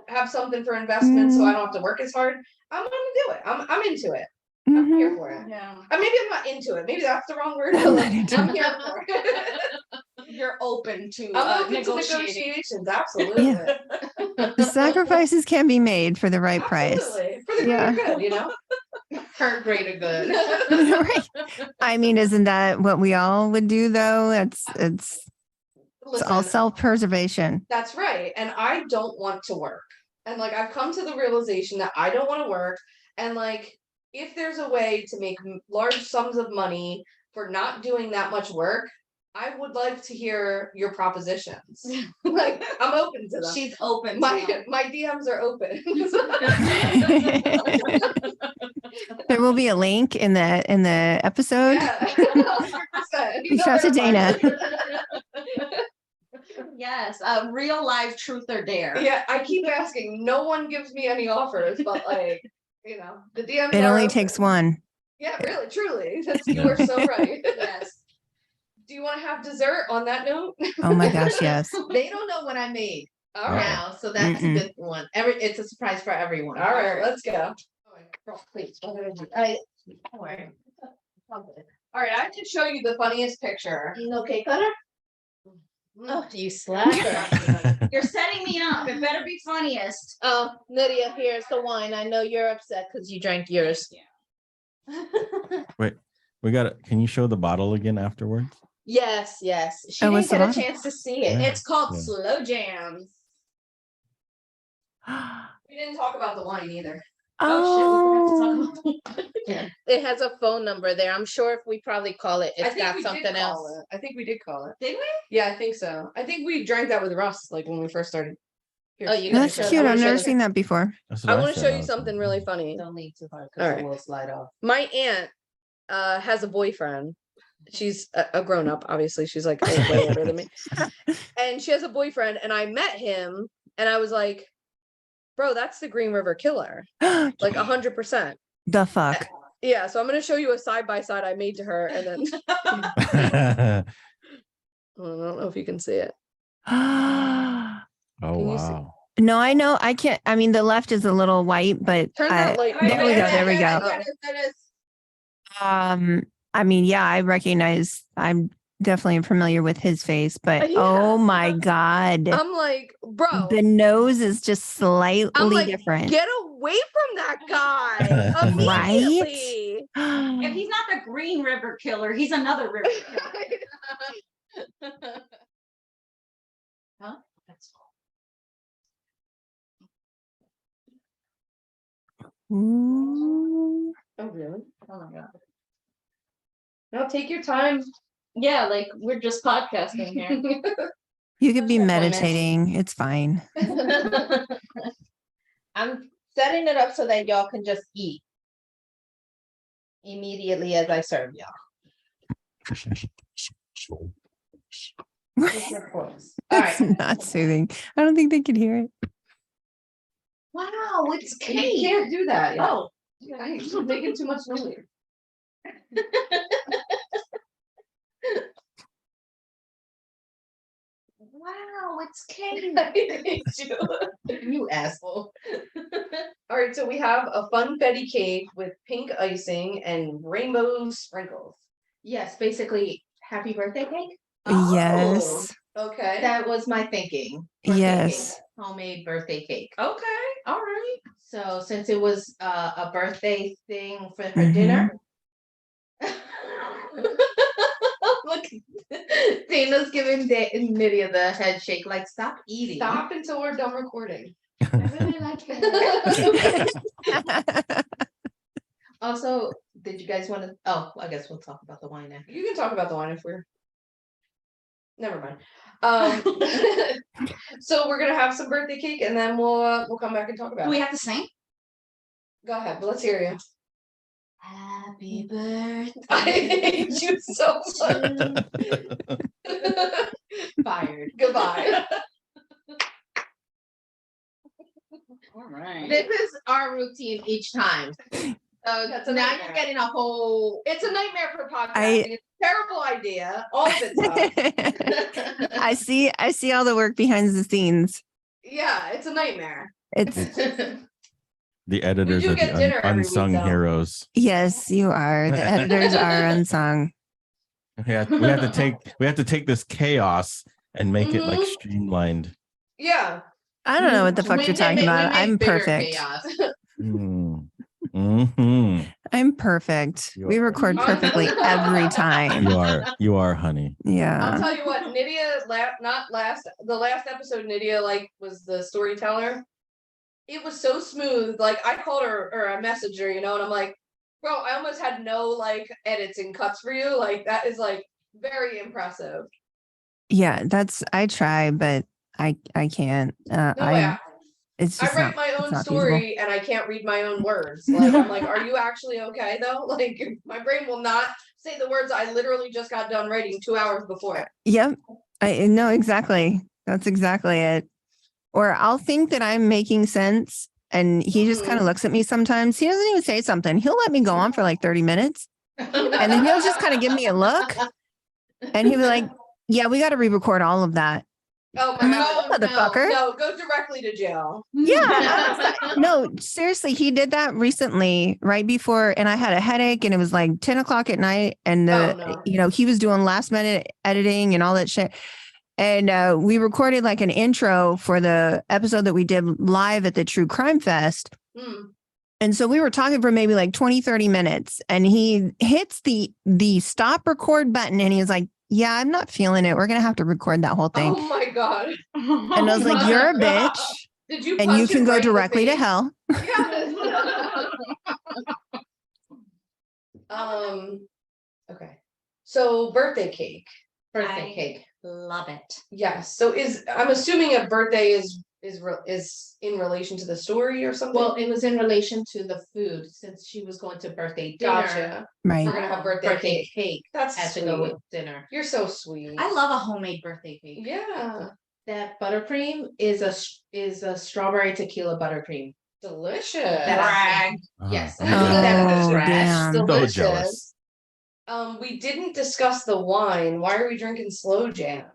have something for investment so I don't have to work as hard? I'm gonna do it. I'm into it. I'm here for it. Yeah. Maybe I'm not into it. Maybe that's the wrong word. I'm not into I'm here for it. You're open to I'm open to negotiating. negotiations. Absolutely. Yeah. The sacrifices can be made for the right price. Absolutely. For the greater good, Her greater good. Right. I mean, isn't that what we all would do though? It's all Listen, self-preservation. that's right. And I don't want to work. And I've come to the realization that I don't want to work. And if there's a way to make large sums of money for not doing that much work, I would like to hear your propositions. I'm open to them. She's open. My DMs are open. There will be a link in the episode. Yeah, 100%. Reach out to Dana. Yes, real life truth or dare. Yeah, I keep asking. No one gives me any offers, but the DMs. It are only open. takes one. Yeah, really, truly. You are so right. Yes. Do you want to have dessert on that note? Oh my gosh, yes. They don't know what I made All right. now, so that's a good one. It's a surprise for everyone. All right, let's go. Please. All right, I have to show you the funniest picture. Okay, cutter. Oh, you slacker. You're setting me up. It better be funniest. Oh, Lydia, here's the wine. I know you're upset because you drank yours. Wait, we got it. Can you show the bottle again afterwards? Yes. She Oh, didn't what's the get a bottle? chance to see it. Yeah. It's called Yeah. Slow Jams. We didn't talk about the wine either. Oh, It has a phone number there. I'm sure if we probably call it, I it's think got we something did else. call it. I think we did call it. Did we? Yeah, I think so. I think we drank that with Russ when we first started. Here. Oh, you that's show- cute. I wanna I've show never you- seen that before. That's what I want to said. show I you was something like, really funny. Don't lean too hard All because right. it will slide off. My aunt has a boyfriend. She's a grown up, obviously. She's way older than me. And she has a boyfriend, and I met him, and I was like, bro, that's the Green River Killer. 100%. The fuck. Yeah, so I'm gonna show you a side by side I made to her, and then I don't know if you can see it. Oh Can you see- wow. No, I know. I can't. I mean, the left is a little white, but Turn that light. there we go. There we go. Oh. I mean, yeah, I'm definitely familiar with his face, but Yeah. oh my God. I'm like, bro. The nose is just I'm slightly like, different. get away from that guy Right? immediately. If he's not the Green River Killer, he's another river killer. Huh? That's Ooh. Oh, really? Oh my god. No, take your time. Yeah, like we're just podcasting here. You could be What's your appointment? meditating. It's fine. I'm setting it up so that y'all can just eat immediately as I serve y'all. Just your voice. All It's right. not soothing. I don't think they could hear it. Wow, it's You cake. can't do that. Yeah. Oh, I'm making too much noise. wow, it's cake. I hate you. You asshole. All right, so we have a funfetti cake with pink icing and rainbow sprinkles. Yes, basically, happy birthday cake. Yes. Okay. That was my thinking. Birthday Yes. cake, homemade birthday cake. Okay. All right. So since it was a birthday thing for her Mhm. dinner. Look, Dana's giving Nydia the head shake, like stop eating. Stop until we're done recording. I really like it. Also, did you guys want to? Oh, I guess we'll talk about the wine after. You can talk about the wine if we're. Never mind. So we're gonna have some birthday cake and then we'll come back and talk about Do we it. have to sing? Go ahead, but let's hear you. Happy birthday. I hate you so much. Fired. Goodbye. All right. This is our routine each time. So That's a now nightmare. you're getting a whole. It's a nightmare for podcasting. It's a terrible idea. All of it sucks. I see all the work behind the scenes. Yeah, it's a nightmare. It's The editors do are get the dinner every week, unsung though. heroes. yes, you are. The editors are unsung. We have to take this chaos and make it like Mhm. streamlined. Yeah. I don't know what the fuck We you're can talking make- we about. make I'm bigger perfect. chaos. Mm-hmm. I'm perfect. You We are. record perfectly every time. You are, honey. I'll Yeah. tell you what, Nydia the last episode, Nydia was the storyteller. It was so smooth. Like I called her or I messaged her, and I'm like, bro, I almost had no edits and cuts for you. Like that is very impressive. Yeah, I try, but I can't. No way. It's just I write my it's own not feasible. story and I can't read my own words. Like I'm like, are you actually okay though? Like my brain will not say the words I literally just got done writing 2 hours before. Yep. I know exactly. That's exactly it. Or I'll think that I'm making sense and he just kind of looks at me sometimes. He doesn't even say something. He'll let me go on for like 30 minutes. And then he'll just kind of give me a look and he'll be like, yeah, we got to re-record all of that. Oh my I'm like, god. "Oh, motherfucker." No, go directly to jail. Yeah. No, seriously, he did that recently, right before, and I had a headache and it was like 10 o'clock at night. And Oh, no. he was doing last minute editing and all that shit. And we recorded like an intro for the episode that we did live at the True Crime Fest. Mm. And so we were talking for maybe like 20, 30 minutes and he hits the stop record button and he was like, yeah, I'm not feeling it. We're going to have to record that whole thing. Oh my god. And I was like, you're a bitch Did you and you punch can him go right in the directly to face? hell. Yeah. Okay. So birthday cake. Birthday cake. Love it. Yes. So I'm assuming a birthday is in relation to the story or something. Well, it was in relation to the food since she was going to birthday dinner. Gotcha. Right. We're gonna have birthday cake. That's had to sweet. go with dinner. You're so sweet. I love a homemade birthday cake. Yeah. That buttercream is a strawberry tequila buttercream. Delicious. Brag. Yes. Oh, I think that was Oh, trash. damn. So Delicious. jealous. We didn't discuss the wine. Why are we drinking slow jams?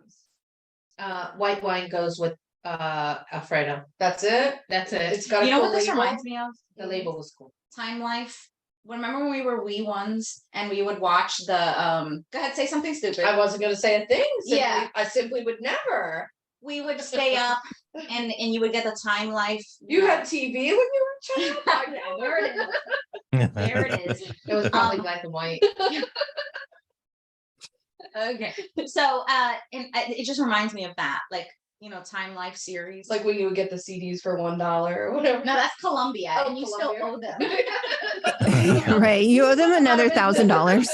White wine goes with Alfredo. That's it. That's it. It's got a You know cool what this label. reminds me of? The label was cool. Time Life remember when we were wee ones and we would watch the go ahead, say something stupid. I wasn't gonna say a thing. Yeah. I simply would never. We would stay up and you would get the Time Life. You had TV when you were a child? I know. There it is. There it is. It was probably Um, black and white. Okay. So and it just reminds me of that. Like, you know, Time Life series. Like when you would get the CDs for $1 or whatever. no, that's Columbia. Oh, and you Columbia. still owe them. Right. You owe them another $1,000.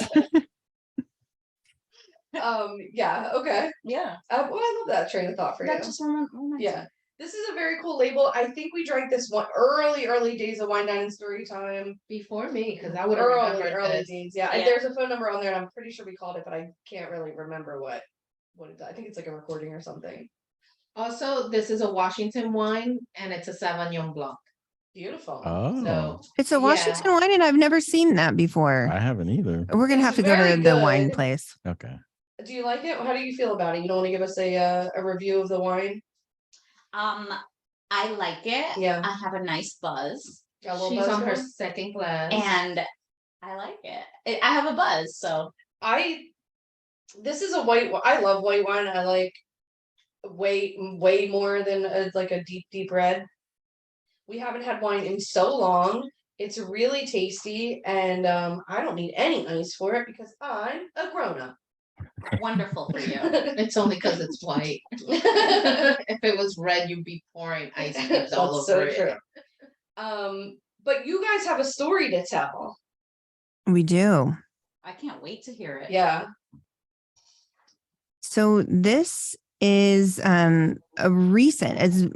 Yeah, okay. Yeah. Well, I love that train of thought for you. That just reminds Yeah. This is a very cool label. I think we drank this one early days of Wine Dining Story Time. Before me, because I would have remembered Early this. days. Yeah. And Yeah. there's a phone number on there, and I'm pretty sure we called it, but I can't really remember what it, I think it's like a recording or something. Also, this is a Washington wine, and it's a Sauvignon Blanc. Beautiful. Oh, So It's a Yeah. Washington wine, and I've never seen that before. I haven't either. We're gonna It's have to go very to the wine good. place. Okay. Do you like it? How do you feel about it? You don't want to give us a review of the wine? I like it. Yeah. I have a nice buzz. Got a little she's buzz on her going? second glass. And I like it. I have a buzz, so This is a white. I love white wine. I like way more than like a deep red. We haven't had wine in so long. It's really tasty, and I don't need any ice for it because I'm a grown-up. wonderful for you. It's only because it's white. If it was red, you'd be pouring ice cubes all That's over so it. true. But you guys have a story to tell. We do. I can't wait to hear it. Yeah. So this is is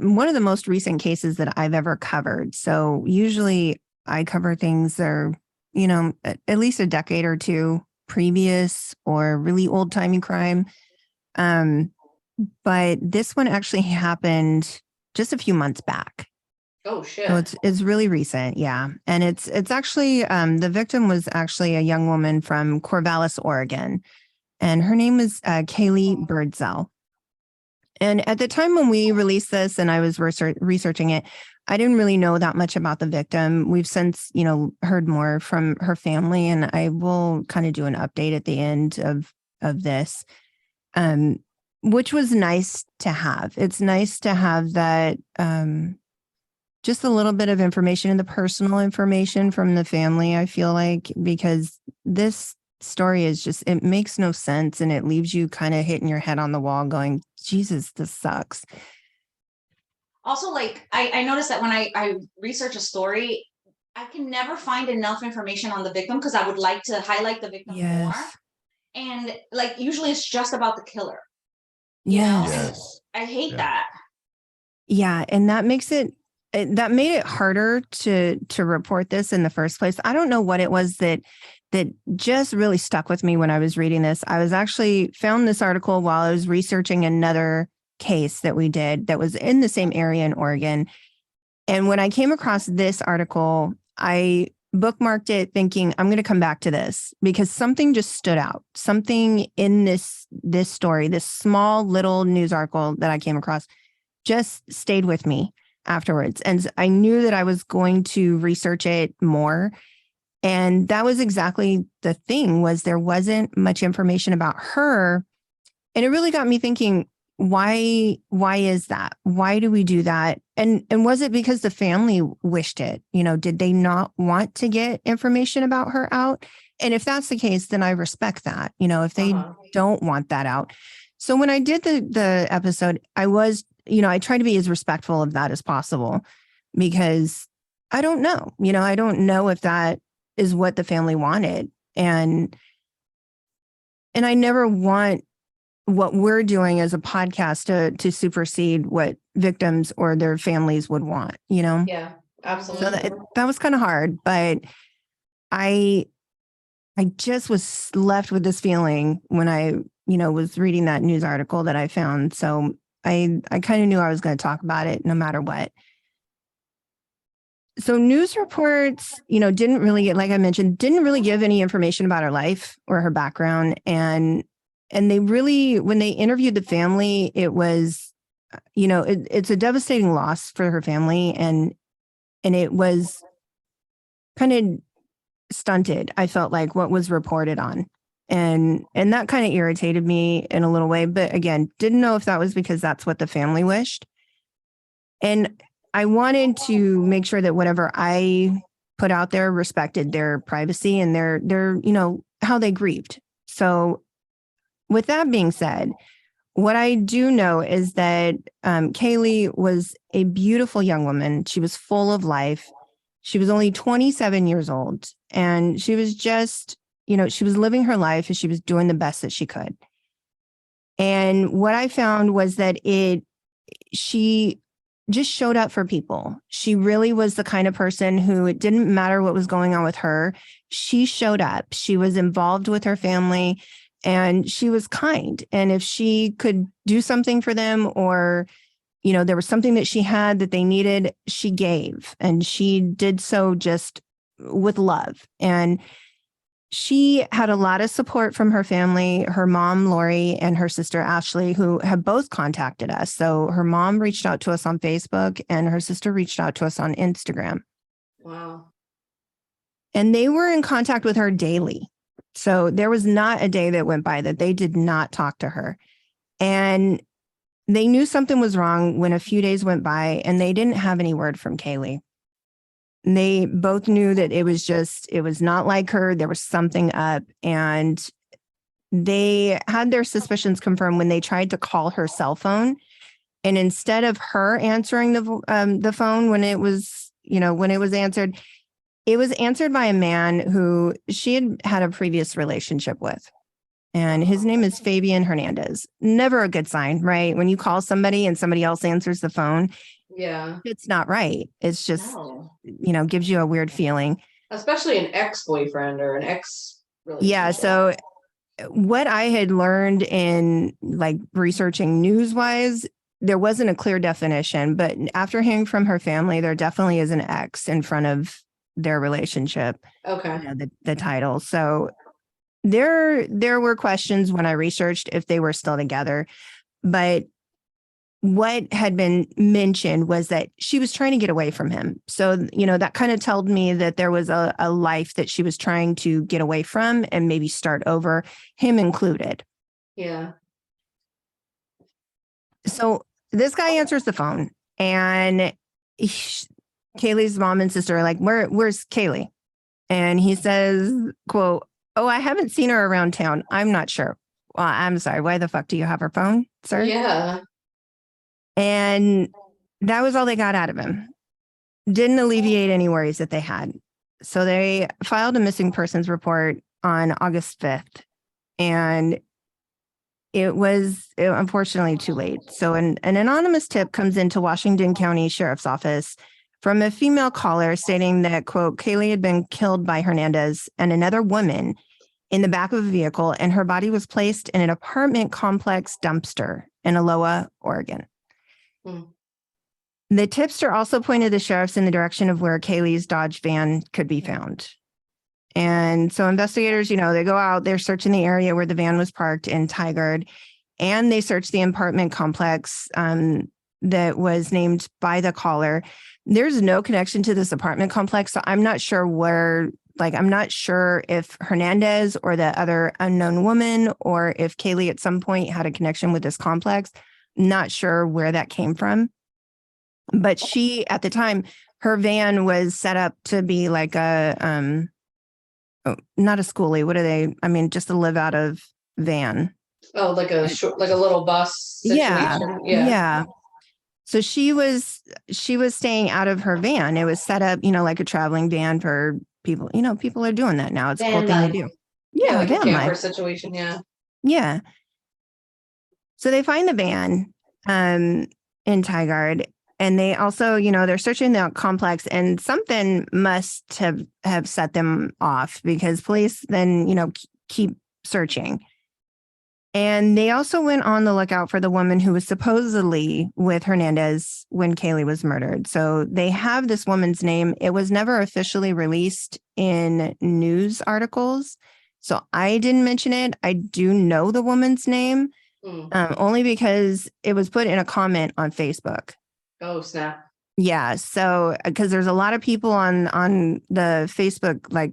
one of the most recent cases that I've ever covered. So usually I cover things that are, you know, at least a decade or two previous or really old timey crime. But this one actually happened just a few months back. Oh shit. So it's really recent, yeah. And it's actually the victim was actually a young woman from Corvallis, Oregon, and her name was Kaylee Birdsell. And at the time when we released this, and I was researching it, I didn't really know that much about the victim. We've since, you know, heard more from her family, and I will kind of do an update at the end of this, which was nice to have. It's nice to have that. Just a little bit of information and the personal information from the family, I feel like, because this story is just, it makes no sense. And it leaves you kind of hitting your head on the wall going, Jesus, this sucks. Also, like, I noticed that when I research a story, I can never find enough information on the victim because I would like to highlight the victim more. And like, usually it's just about the killer. you know? Yes. I hate Yeah. that. Yeah. And that makes that made it harder to report this in the first place. I don't know what it was that just really stuck with me when I was reading this. I was actually found this article while I was researching another case that we did that was in the same area in Oregon. And when I came across this article, I bookmarked it thinking, I'm going to come back to this because something just stood out. Something in this story, this small little news article that I came across just stayed with me afterwards. And I knew that I was going to research it more. And that was exactly the thing, was there wasn't much information about her. And it really got me thinking, why is that? Why do we do that? And was it because the family wished it? You know, did they not want to get information about her out? And if that's the case, then I respect that, you know, if they don't want that out. So when I did the episode, I was, you know, I try to be as respectful of that as possible, because I don't know, you know, I don't know if that is what the family wanted. And I never want what we're doing as a podcast to supersede what victims or their families would want, you know? Yeah, absolutely. So that was kind of hard, but I just was left with this feeling when I, you know, was reading that news article that I found. So I kind of knew I was going to talk about it no matter what. So news reports, you know, didn't really, like I mentioned, didn't really give any information about her life or her background. And they really, when they interviewed the family, it was, you know, it's a devastating loss for her family. And it was kind of stunted, I felt like, what was reported on. And that kind of irritated me in a little way. But again, didn't know if that was because that's what the family wished. And I wanted to make sure that whatever I put out there respected their privacy and their, how they grieved. So with that being said, what I do know is that Kaylee was a beautiful young woman. She was full of life. She was only 27 years old, and she was just, she was living her life and she was doing the best that she could. And what I found was that she just showed up for people. She really was the kind of person who, it didn't matter what was going on with her. She showed up. She was involved with her family and she was kind. And if she could do something for them, or, there was something that she had that they needed, she gave, and she did so just with love. And she had a lot of support from her family, her mom, Lori, and her sister, Ashley, who have both contacted us. So her mom reached out to us on Facebook and her sister reached out to us on Instagram. Wow. And they were in contact with her daily. So there was not a day that went by that they did not talk to her. And they knew something was wrong when a few days went by and they didn't have any word from Kaylee. They both knew that it was not like her. There was something up, and they had their suspicions confirmed when they tried to call her cell phone. And instead of her answering the phone when it was answered, it was answered by a man who she had a previous relationship with. And his name is Fabian Hernandez. Never a good sign, right? When you call somebody and somebody else answers the phone, yeah, it's not right. It's just, no. Gives you a weird feeling. Especially an ex-boyfriend or an ex relationship. Yeah. So what I had learned in like researching news wise, there wasn't a clear definition, but after hearing from her family, there definitely is an X in front of their relationship. Okay. The title. So there were questions when I researched if they were still together, but what had been mentioned was that she was trying to get away from him. So, that kind of told me that there was a life that she was trying to get away from and maybe start over, him included. Yeah. So this guy answers the phone and Kaylee's mom and sister are like, where's Kaylee? And he says, quote, "Oh, I haven't seen her around town. I'm not sure." Well, I'm sorry. Why the fuck do you have her phone, sir? Yeah. And that was all they got out of him. Didn't alleviate any worries that they had. So they filed a missing persons report on August 5th. And it was unfortunately too late. So an anonymous tip comes into Washington County Sheriff's Office from a female caller stating that, quote, Kaylee had been killed by Hernandez and another woman in the back of a vehicle, and her body was placed in an apartment complex dumpster in Aloha, Oregon. The tipster also pointed the sheriffs in the direction of where Kaylee's Dodge van could be found. And so investigators, they go out, they're searching the area where the van was parked in Tigard, and they search the apartment complex that was named by the caller. There's no connection to this apartment complex, so I'm not sure I'm not sure if Hernandez or the other unknown woman, or if Kaylee at some point had a connection with this complex. Not sure where that came from. But she, at the time, her van was set up to be like not a schoolie. What are they? I mean, just a live out of van. Oh, like a little bus situation. Yeah. So she was staying out of her van. It was set up, like a traveling van for people. People are doing that now. It's a cool thing to do. Yeah, like a camper life situation. Yeah. Yeah. So they find the van in Tigard, and they also, they're searching the complex, and something must have set them off, because police then, keep searching. And they also went on the lookout for the woman who was supposedly with Hernandez when Kaylee was murdered. So they have this woman's name. It was never officially released in news articles, so I didn't mention it. I do know the woman's name, only because it was put in a comment on Facebook. Oh, snap. Yeah. So, because there's a lot of people on the Facebook, like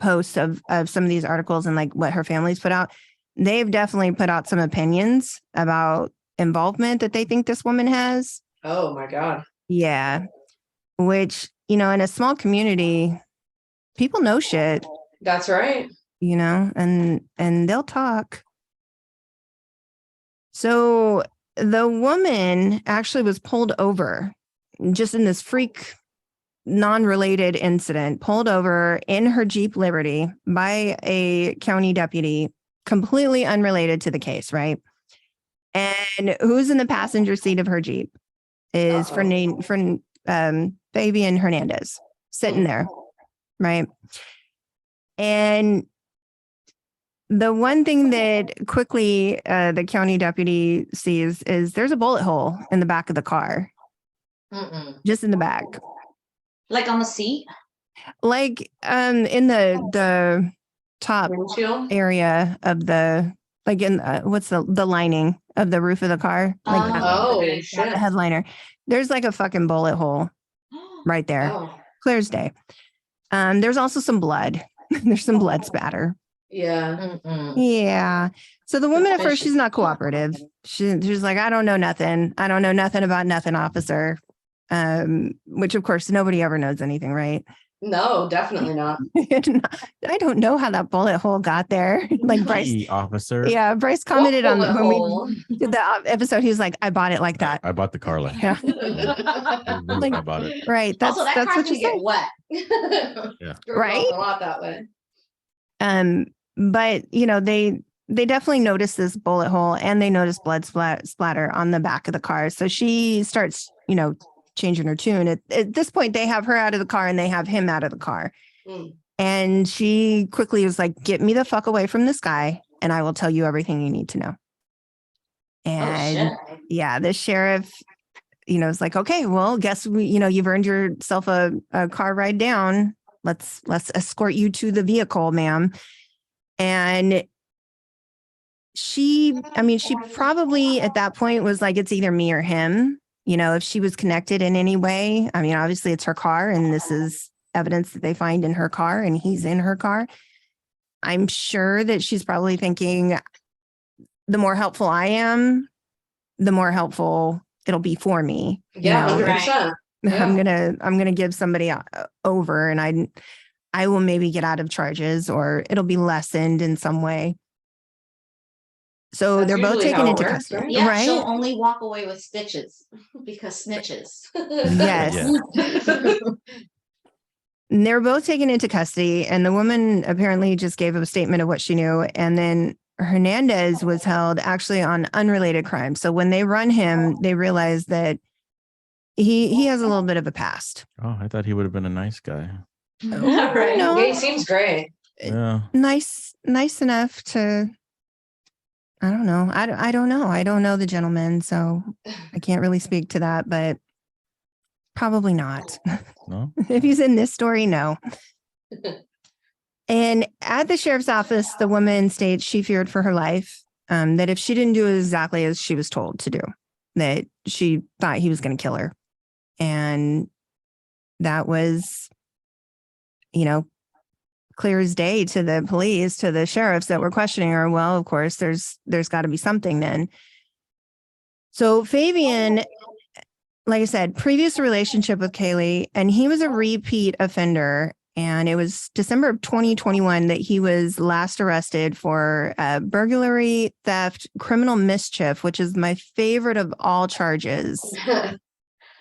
posts of some of these articles and like what her family's put out, they've definitely put out some opinions about involvement that they think this woman has. Oh my God. Yeah. Which, in a small community, people know shit, That's right. and they'll talk. So the woman actually was pulled over just in this freak non-related incident, pulled over in her Jeep Liberty by a county deputy, completely unrelated to the case, right? And who's in the passenger seat of her Jeep is Fabian Hernandez sitting there, right? And the one thing that quickly the county deputy sees is there's a bullet hole in the back of the car, just in the back. Like on the seat? Like in the top Windshield? area of the, like in what's the lining of the roof of the car? Like Oh, shit. the headliner. There's like a fucking bullet hole right there. Oh, Clear as day. There's also some blood. There's some blood spatter. yeah. Yeah. So the woman at first, Suspicious. she's not cooperative. She's like, I don't know nothing. I don't know nothing about nothing, officer. Which of course nobody ever knows anything, right? No, definitely not. I don't know how that bullet hole got there. Like Bryce. Hey, officer. Yeah, Bryce commented on Bullet when hole? we did the episode. He was like, I bought it like that. I bought the car like Yeah. I bought it. Right. Also, that That's car's what you gonna say. get wet. Right? A lot that way. But they definitely noticed this bullet hole and they noticed blood splatter on the back of the car. So she starts, changing her tune. At this point, they have her out of the car and they have him out of the car. And she quickly was like, get me the fuck away from this guy and I will tell you everything you need to know. And yeah, the sheriff, is like, okay, well, guess you've earned yourself a car ride down. Let's escort you to the vehicle, ma'am. And she probably at that point was like, it's either me or him. If she was connected in any way. I mean, obviously it's her car and this is evidence that they find in her car and he's in her car. I'm sure that she's probably thinking the more helpful I am, the more helpful it'll be for me. Yeah, 100%. Yeah. I'm gonna give somebody over and I will maybe get out of charges or it'll be lessened in some way. So That's they're both usually taken how it into works, custody, right? Yeah, right? she'll only walk away with stitches because snitches. Yes. And they're both taken into custody and the woman apparently just gave a statement of what she knew. And then Hernandez was held actually on unrelated crimes. So when they run him, they realize that he has a little bit of a past. Oh, I thought he would have been a nice guy. Right. No. Yeah, he seems great. Yeah. Nice enough to, I don't know. I don't know. I don't know the gentleman, so I can't really speak to that, but probably not. No. If he's in this story, no. And at the sheriff's office, the woman states she feared for her life, that if she didn't do exactly as she was told to do, that she thought he was going to kill her. And that was, clear as day to the police, to the sheriffs that were questioning her. Well, of course, there's got to be something then. So Fabian, like I said, previous relationship with Kaylee, and he was a repeat offender. And it was December of 2021 that he was last arrested for burglary, theft, criminal mischief, which is my favorite of all charges.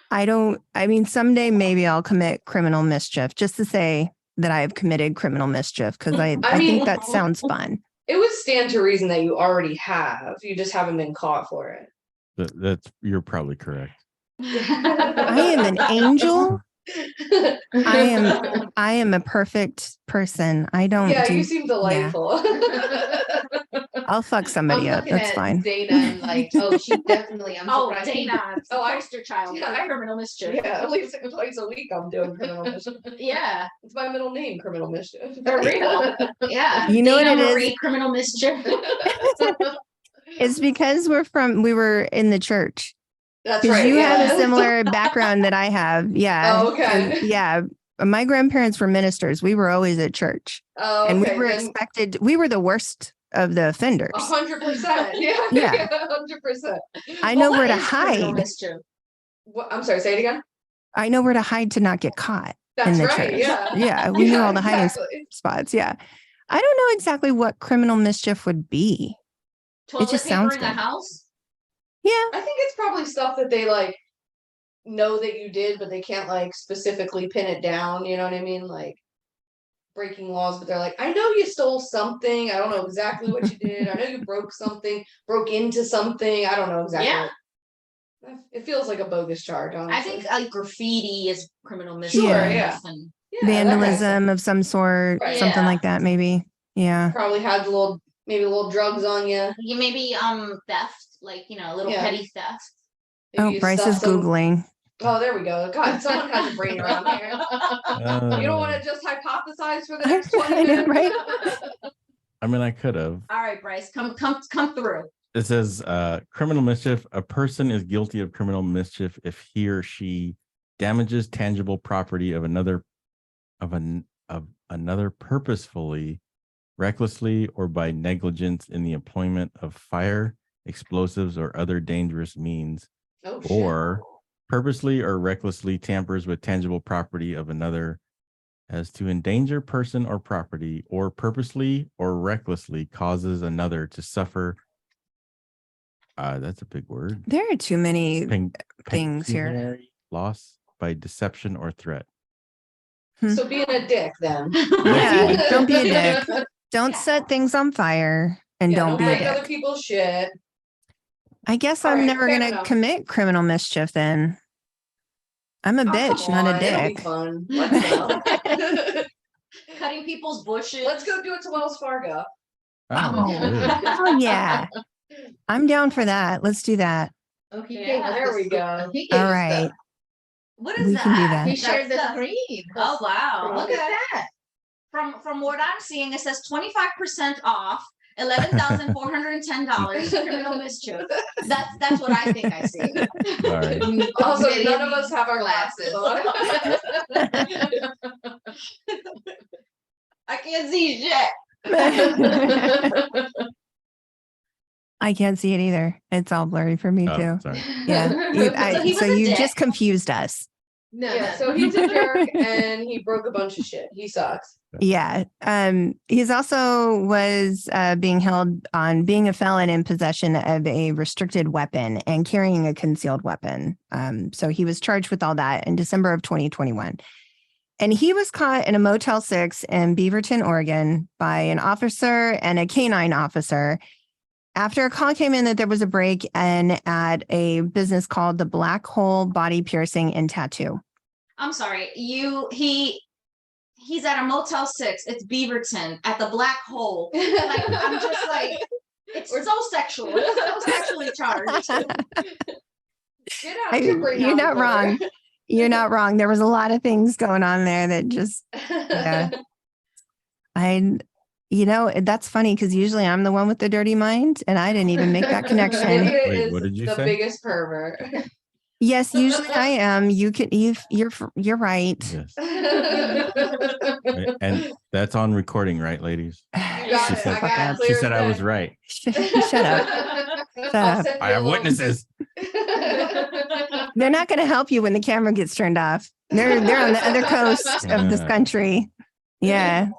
Someday maybe I'll commit criminal mischief just to say that I have committed criminal mischief because I think that sounds fun. It would stand to reason that you already have. You just haven't been caught for it. You're probably correct. I am an angel. I am a perfect person. I don't. Yeah, do, you seem delightful. I'll fuck somebody I'm up. looking That's at fine. Dana and like, oh, she definitely. I'm surprised. Dana, poster child Yeah, for criminal mischief. Yeah, at least twice a week I'm doing criminal mischief. Yeah, It's my middle name, criminal mischief. for real. Yeah, You know Dana what it Marie, is? criminal mischief. It's because we were in the church. That's Because right. you yeah. have a similar background that I have. Yeah. Oh, okay. Yeah. my grandparents were ministers. We were always at church, Oh, and okay, we were then expected. We were the worst of the offenders. 100%. Yeah, Yeah. 100%. I know Well, where what to is criminal hide. mischief? I'm sorry, say it again. I know where to hide to not get caught. That's the right. church. Yeah. Yeah, we knew Yeah, all the hiding exactly. spots. Yeah. I don't know exactly what criminal mischief would be. Toilet just paper sounds in the good. house? Yeah. I think it's probably stuff that they like know that you did, but they can't like specifically pin it down. You know what I mean? Like breaking laws, but they're like, I know you stole something. I don't know exactly what you did. I know you broke something, broke into something. I don't know exactly. Yeah. It feels like a bogus charge, honestly. I think like graffiti is criminal mischief. Sure, Yeah. And yeah, that kind of Vandalism stuff. of some sort, Right. something Yeah. like that, maybe. Yeah. Probably had maybe a little drugs on you. you maybe theft, like a little Yeah. petty theft. Maybe Oh, you Bryce stuffed is some- Googling. Oh, there we go. God, someone has a brain around here. You don't want Uh, to just hypothesize for the next I 20 know, minutes, right? I mean, I could have. All right, Bryce, come through. It says criminal mischief. A person is guilty of criminal mischief if he or she damages tangible property of another purposefully, recklessly, or by negligence in the employment of fire, explosives, or other dangerous means, Oh, shit. or purposely or recklessly tampers with tangible property of another as to endanger person or property, or purposely or recklessly causes another to suffer. That's a big word. There are too many Pen- things here. pecuniary loss by deception or threat. So being a dick then. Yeah, don't be a dick. Don't set things on fire and Yeah, don't be a break other dick. people's shit. I guess All I'm right, never fair going to enough. commit criminal mischief then. I'm a Oh, bitch, come not a on, it'll be dick. fun. Let's go. Cutting people's bushes. Let's go do it to Wells Fargo. Oh. good. Oh, yeah. I'm down for that. Let's do that. Oh, he Yeah, gave us there the- we go. He gave All us right. the- What is We that? can do that. He shared the That's screen. Oh wow. Look at that. From what I'm seeing, it says 25% off, $11,410 criminal mischief. That's what I think I see. All right. Also, none of us have our glasses on. I can't see shit. I can't see it either. It's all blurry for me Oh, too. sorry. Yeah. So he was a you dick. just confused us. No, Yeah, no. so he's a jerk and he broke a bunch of shit. He sucks. Yeah. He's also was being held on being a felon in possession of a restricted weapon and carrying a concealed weapon. So he was charged with all that in December of 2021. And he was caught in a Motel 6 in Beaverton, Oregon by an officer and a canine officer after a call came in that there was a break-in at a business called the Black Hole Body Piercing and Tattoo. I'm sorry. He's at a Motel 6. It's Beaverton at the Black Hole. Like I'm just like it's so sexual. It's so sexually charged. Get out your brain You're out not of wrong. order. You're not wrong. There was a lot of things going on there that just, yeah. That's funny because usually I'm the one with the dirty mind and I didn't even make that connection. It Wait, is what did you the say? biggest pervert. Yes, usually I am. You're right. Yes. And that's on recording, right, ladies? got She it. said, I got it she clear said I as was day. right. Shut up. I'll send I you a have little- witnesses. They're not going to help you when the camera gets turned off. They're on the other coast of this Yeah. country. Yeah,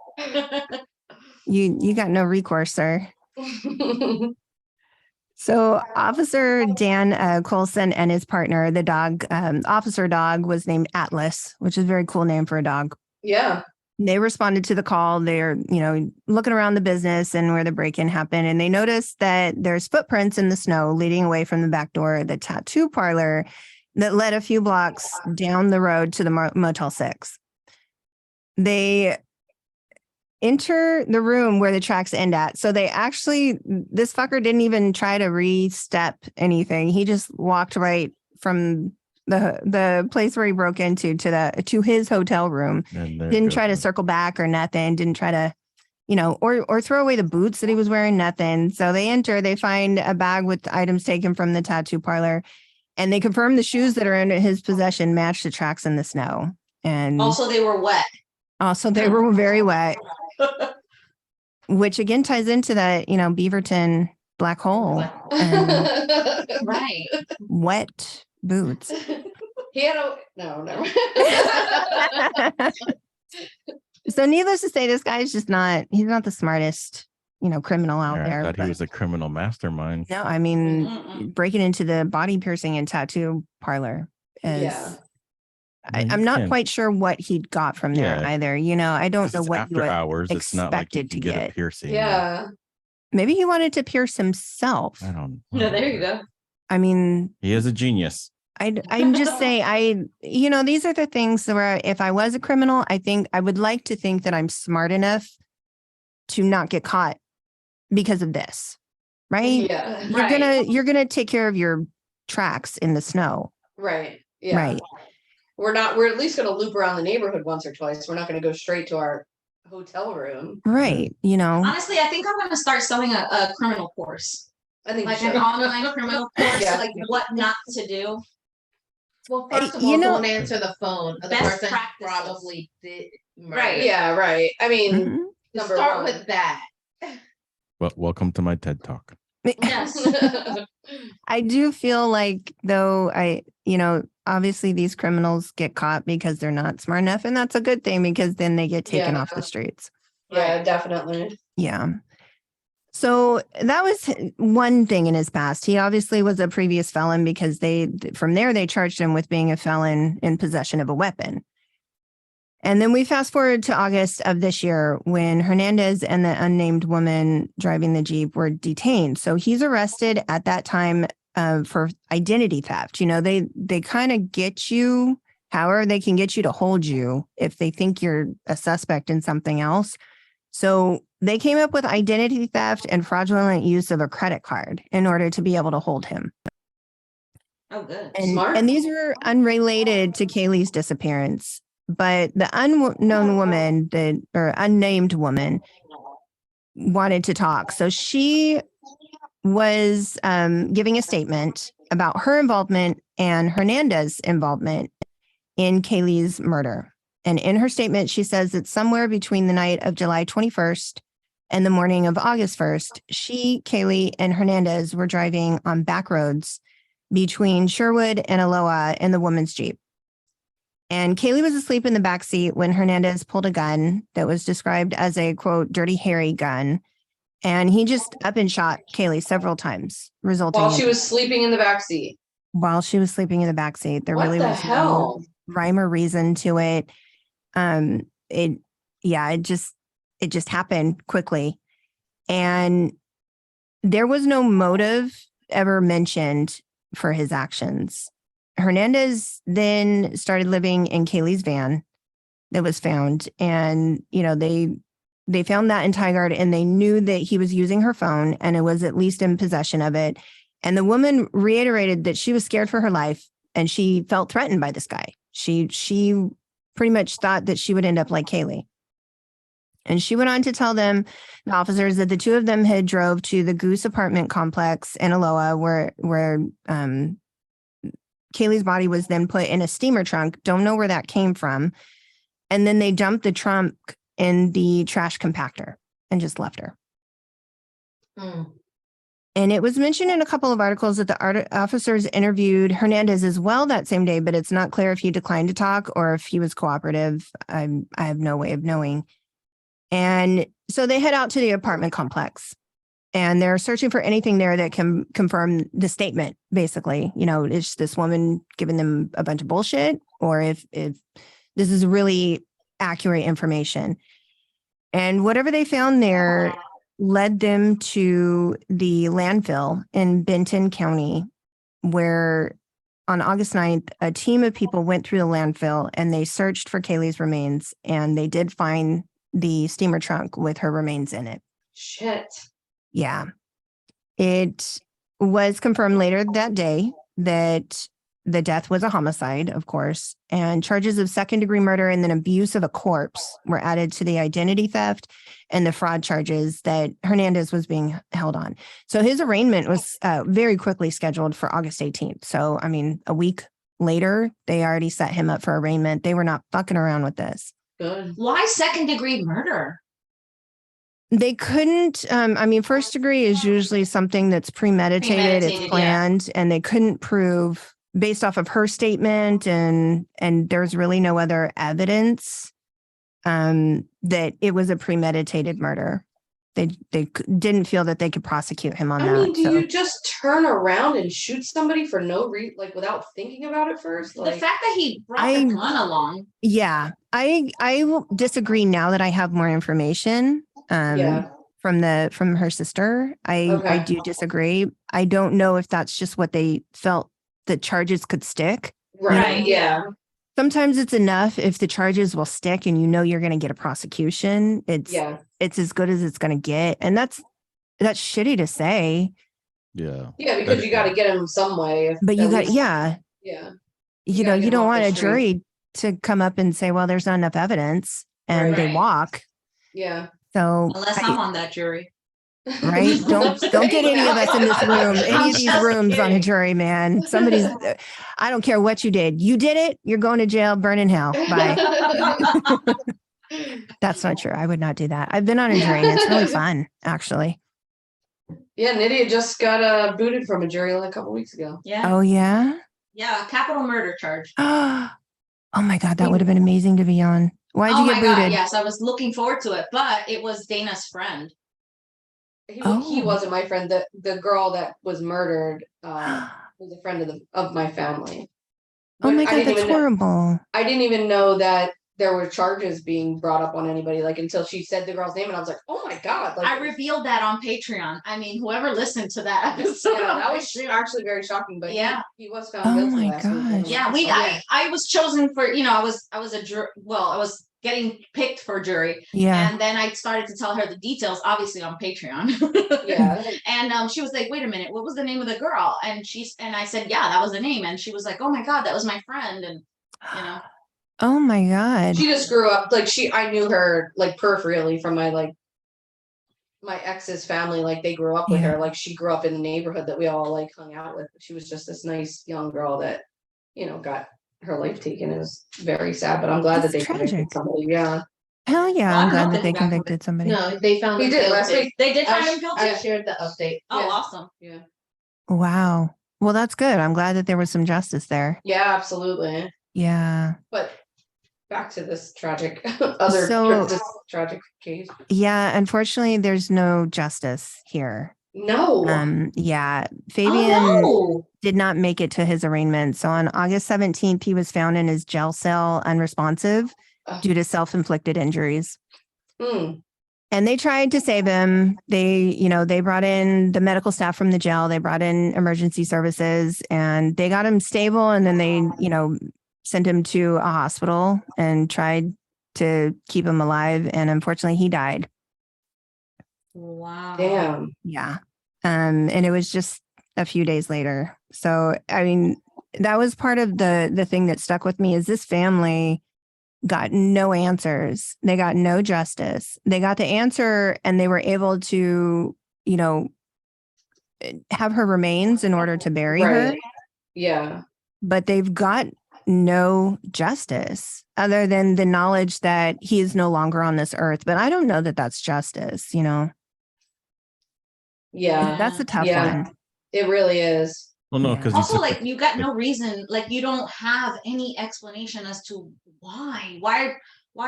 you got no recourse, sir. So Officer Dan Colson and his partner, the dog, officer dog was named Atlas, which is a very cool name for a dog. Yeah. They responded to the call. They're, looking around the business and where the break-in happened. And they noticed that there's footprints in the snow leading away from the back door of the tattoo parlor that led a few blocks down the road to the Motel 6. They enter the room where the tracks end at. So this fucker didn't even try to re-step anything. He just walked right from the place where he broke into to his hotel room. Didn't try to circle back or nothing. Didn't try to, or throw away the boots that he was wearing, nothing. So they enter, they find a bag with items taken from the tattoo parlor, and they confirm the shoes that are in his possession match the tracks in the snow. And Also, they were wet. also they were very wet, which again ties into that, Beaverton black hole and Right. wet boots. He had a no, never. So needless to say, this guy's just he's not the smartest, criminal out I there. thought he but- was a criminal mastermind. No, I mean, Mm-mm. breaking into the body piercing and tattoo parlor is. Yeah. I'm not quite sure what he got from there Yeah. either. I don't know It's what you after would hours. It's not like you expected can to get a get. piercing. Yeah. Maybe he wanted to pierce himself. I don't. No, there you go. I mean, He is a genius. I'm just saying, these are the things where if I was a criminal, I think I would like to think that I'm smart enough to not get caught because of this, right? Yeah. You're gonna take care of your tracks in the snow, Right. Yeah. right? We're at least gonna loop around the neighborhood once or twice. We're not gonna go straight to our hotel room. Right. Honestly, I think I'm gonna start starting a criminal course, I think like we an should. online criminal course, Yeah. like what not to do. Well, first of You all, know- don't answer the phone. The Best person practices. probably did murder. Right. Yeah, right. I mean, Mhm. number Start one. with that. Well, welcome to my TED Talk. Yes. I do feel like though obviously these criminals get caught because they're not smart enough, and that's a good thing because then they get taken off Yeah. the streets. Yeah, definitely. Yeah. So that was one thing in his past. He obviously was a previous felon because from there they charged him with being a felon in possession of a weapon. And then we fast forward to August of this year when Hernandez and the unnamed woman driving the Jeep were detained. So he's arrested at that time for identity theft. They kind of get you, however they can get you to hold you if they think you're a suspect in something else. So they came up with identity theft and fraudulent use of a credit card in order to be able to hold him. Oh, good. Smart. And these were unrelated to Kaylee's disappearance. But the unknown woman, or unnamed woman, wanted to talk. So she was giving a statement about her involvement and Hernandez's involvement in Kaylee's murder. And in her statement, she says that somewhere between the night of July 21st and the morning of August 1st, she, Kaylee, and Hernandez were driving on back roads between Sherwood and Aloha in the woman's Jeep. And Kaylee was asleep in the backseat when Hernandez pulled a gun that was described as a, quote, dirty, hairy gun. And he just up and shot Kaylee several times, resulting While in she was sleeping in the back seat. while she was sleeping in the backseat. There What really the was hell? no rhyme or reason to it. It just happened quickly. And there was no motive ever mentioned for his actions. Hernandez then started living in Kaylee's van that was found. And, they found that in Tigard and they knew that he was using her phone and it was at least in possession of it. And the woman reiterated that she was scared for her life and she felt threatened by this guy. She pretty much thought that she would end up like Kaylee. And she went on to tell the officers, that the two of them had drove to the Goose apartment complex in Aloha where Kaylee's body was then put in a steamer trunk. Don't know where that came from. And then they dumped the trunk in the trash compactor and just left her. And it was mentioned in a couple of articles that the officers interviewed Hernandez as well that same day, but it's not clear if he declined to talk or if he was cooperative. I have no way of knowing. And so they head out to the apartment complex and they're searching for anything there that can confirm the statement. Basically, is this woman giving them a bunch of bullshit or if this is really accurate information. And whatever they found there led them to the landfill in Benton County, where on August 9th, a team of people went through the landfill and they searched for Kaylee's remains, and they did find the steamer trunk with her remains in it. Shit. Yeah. It was confirmed later that day that the death was a homicide, of course, and charges of second-degree murder and then abuse of a corpse were added to the identity theft and the fraud charges that Hernandez was being held on. So his arraignment was very quickly scheduled for August 18th. So, a week later, they already set him up for arraignment. They were not fucking around with this. Good. Why second degree murder? They couldn't, I mean, first degree is usually something that's premeditated, it's Premeditated, planned, and they couldn't prove based off of her statement and there's really no other evidence that it was a premeditated murder. They didn't feel that they could prosecute him on I that. mean, do so. you just turn around and shoot somebody for no reason, like without thinking about it first? The Like, fact that he brought the gun along. Yeah, I will disagree now that I have more information. Yeah. From her sister, I Okay. do disagree. I don't know if that's just what they felt the charges could stick. right, yeah. Sometimes it's enough if the charges will stick and you know you're going to get a prosecution. It's as good as it's going to get, and that's shitty to say. Yeah. Yeah, because you got to get him some way. But you got Yeah. you know, gotta get you don't him off want the a street. jury to come up and say, well, there's not enough evidence, and they Right. walk. Yeah. So Unless I'm on that jury. right? Don't get any of us in this room, any of these just rooms on a kidding. jury, man. Somebody's, I don't care what you did. You did it. You're going to jail, burn in hell. Bye. That's not true. I would not do that. I've been on a jury and it's really fun, actually. Yeah, Nydia just got booted from a jury like a couple weeks ago. Yeah. Oh, yeah. Yeah. Capital murder charge. Oh my God. That would have been amazing to be on. Why'd you Oh get my booted? God. Yes. I was looking forward to it, but it was Dana's friend. He Oh. wasn't my friend. The girl that was murdered was a friend of my family. Oh But my I God. didn't That's even know- horrible. I didn't even know that there were charges being brought up on anybody, like until she said the girl's name, and I was like, oh my God. Like, I revealed that on Patreon. I mean, whoever listened to that episode. yeah, on that was Patreon. actually very shocking, but Yeah. he was found Oh guilty my last week. gosh. Yeah, I was chosen for, I was a jury. Well, I was getting picked for jury. Yeah. And then I started to tell her the details, obviously on Patreon. Yeah. And she was like, wait a minute, what was the name of the girl? And I said, yeah, that was the name. And she was like, oh my God, that was my friend. And Oh my God. She just grew up like I knew her like peripherally from my ex's family. Like they grew up with her. Like she grew up in the neighborhood that we all like hung out with. She was just this nice young girl that, got her life taken. It was very sad, but I'm glad that That's they convicted tragic. somebody. Yeah. Hell yeah. Well, I I'm don't know glad if that they he got convicted somebody. No, they found He him did last guilty. week. they did find I him guilty. I shared the update. Oh, Yeah. awesome. Yeah. Wow. Well, that's good. I'm glad that there was some justice there. Yeah, absolutely. Yeah. But back to this tragic tragic case. Yeah. Unfortunately, there's no justice here. No. Yeah. Oh, Fabian no. did not make it to his arraignment. So on August 17th, he was found in his jail cell unresponsive due to self-inflicted injuries. Mm. And they tried to save him. They brought in the medical staff from the jail. They brought in emergency services and they got him stable. And then they, sent him to a hospital and tried to keep him alive. And unfortunately, he died. Wow. Damn. Yeah. And it was just a few days later. So, I mean, that was part of the thing that stuck with me is this family got no answers. They got no justice. They got the answer and they were able to, have her remains in order to bury her. Right. Yeah. But they've got no justice other than the knowledge that he is no longer on this earth. But I don't know that that's justice, Yeah. That's a tough Yeah. one. It really is. Well, no, Yeah. because Also, like you got no reason, like you don't have any explanation as to why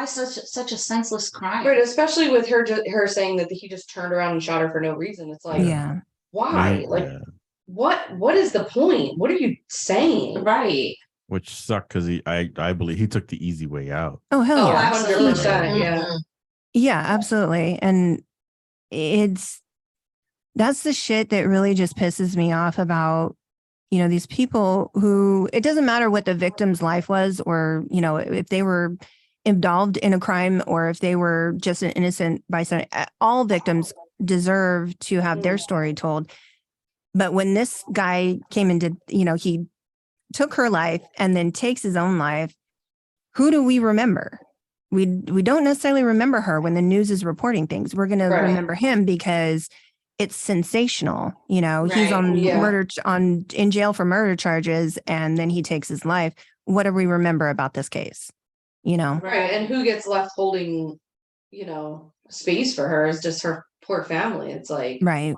such a senseless crime. Right, especially with her saying that he just turned around and shot her for no reason. It's like, Yeah. why? Like, yeah. what is the point? What are you saying? Right. Which sucked because I believe he took the easy way out. Oh, hell Oh, yeah. 100%. Yeah. Mhm. Yeah, absolutely. And that's the shit that really just pisses me off about, these people who, it doesn't matter what the victim's life was, or, if they were involved in a crime or if they were just an innocent bystander. All victims deserve to have their story told. But when this guy came and did, he took her life and then takes his own life, who do we remember? We don't necessarily remember her when the news is reporting things. We're going to remember him because it's sensational. You know, he's Right. on Yeah. in jail for murder charges, and then he takes his life. What do we remember about this case? You know, Right. And who gets left holding, space for her is just her poor family. It's like, right? and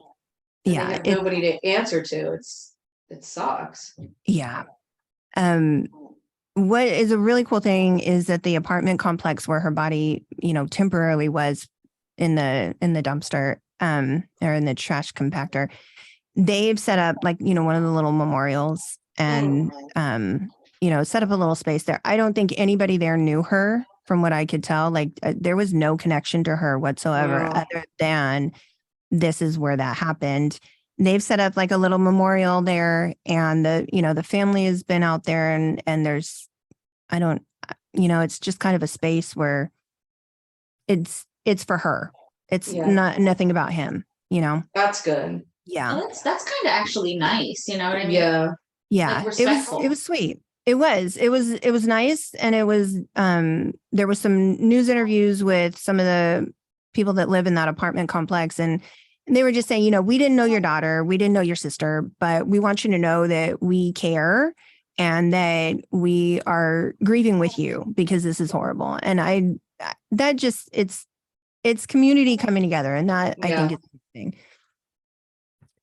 they Yeah, have nobody to answer to. It sucks. yeah. Um, what is a really cool thing is that the apartment complex where her body, temporarily was in the dumpster, or in the trash compactor, they've set up like, one of the little memorials and, set up a little space there. I don't think anybody there knew her from what I could tell. Like there was no connection to her whatsoever Wow. other than this is where that happened. They've set up like a little memorial there, and the family has been out there, and there's, I don't, it's just kind of a space where it's for her. It's Yeah. nothing about him, That's good. Yeah. Well, that's kind of actually nice. You know what I mean? Yeah. Yeah. Like It respectful. was sweet. It was nice. And it was, there was some news interviews with some of the people that live in that apartment complex, and they were just saying, we didn't know your daughter, we didn't know your sister, but we want you to know that we care and that we are grieving with you because this is horrible. And that just, it's community coming together, and that I think Yeah. is amazing.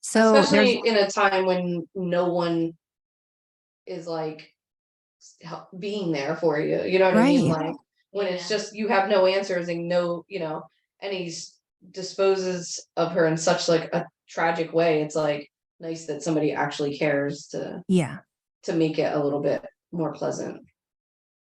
So Especially in a time when no one is like being there for you. You know what I mean? Right. Like when it's Yeah. just you have no answers and no, and he disposes of her in such like a tragic way. It's like nice that somebody actually cares Yeah. to make it a little bit more pleasant.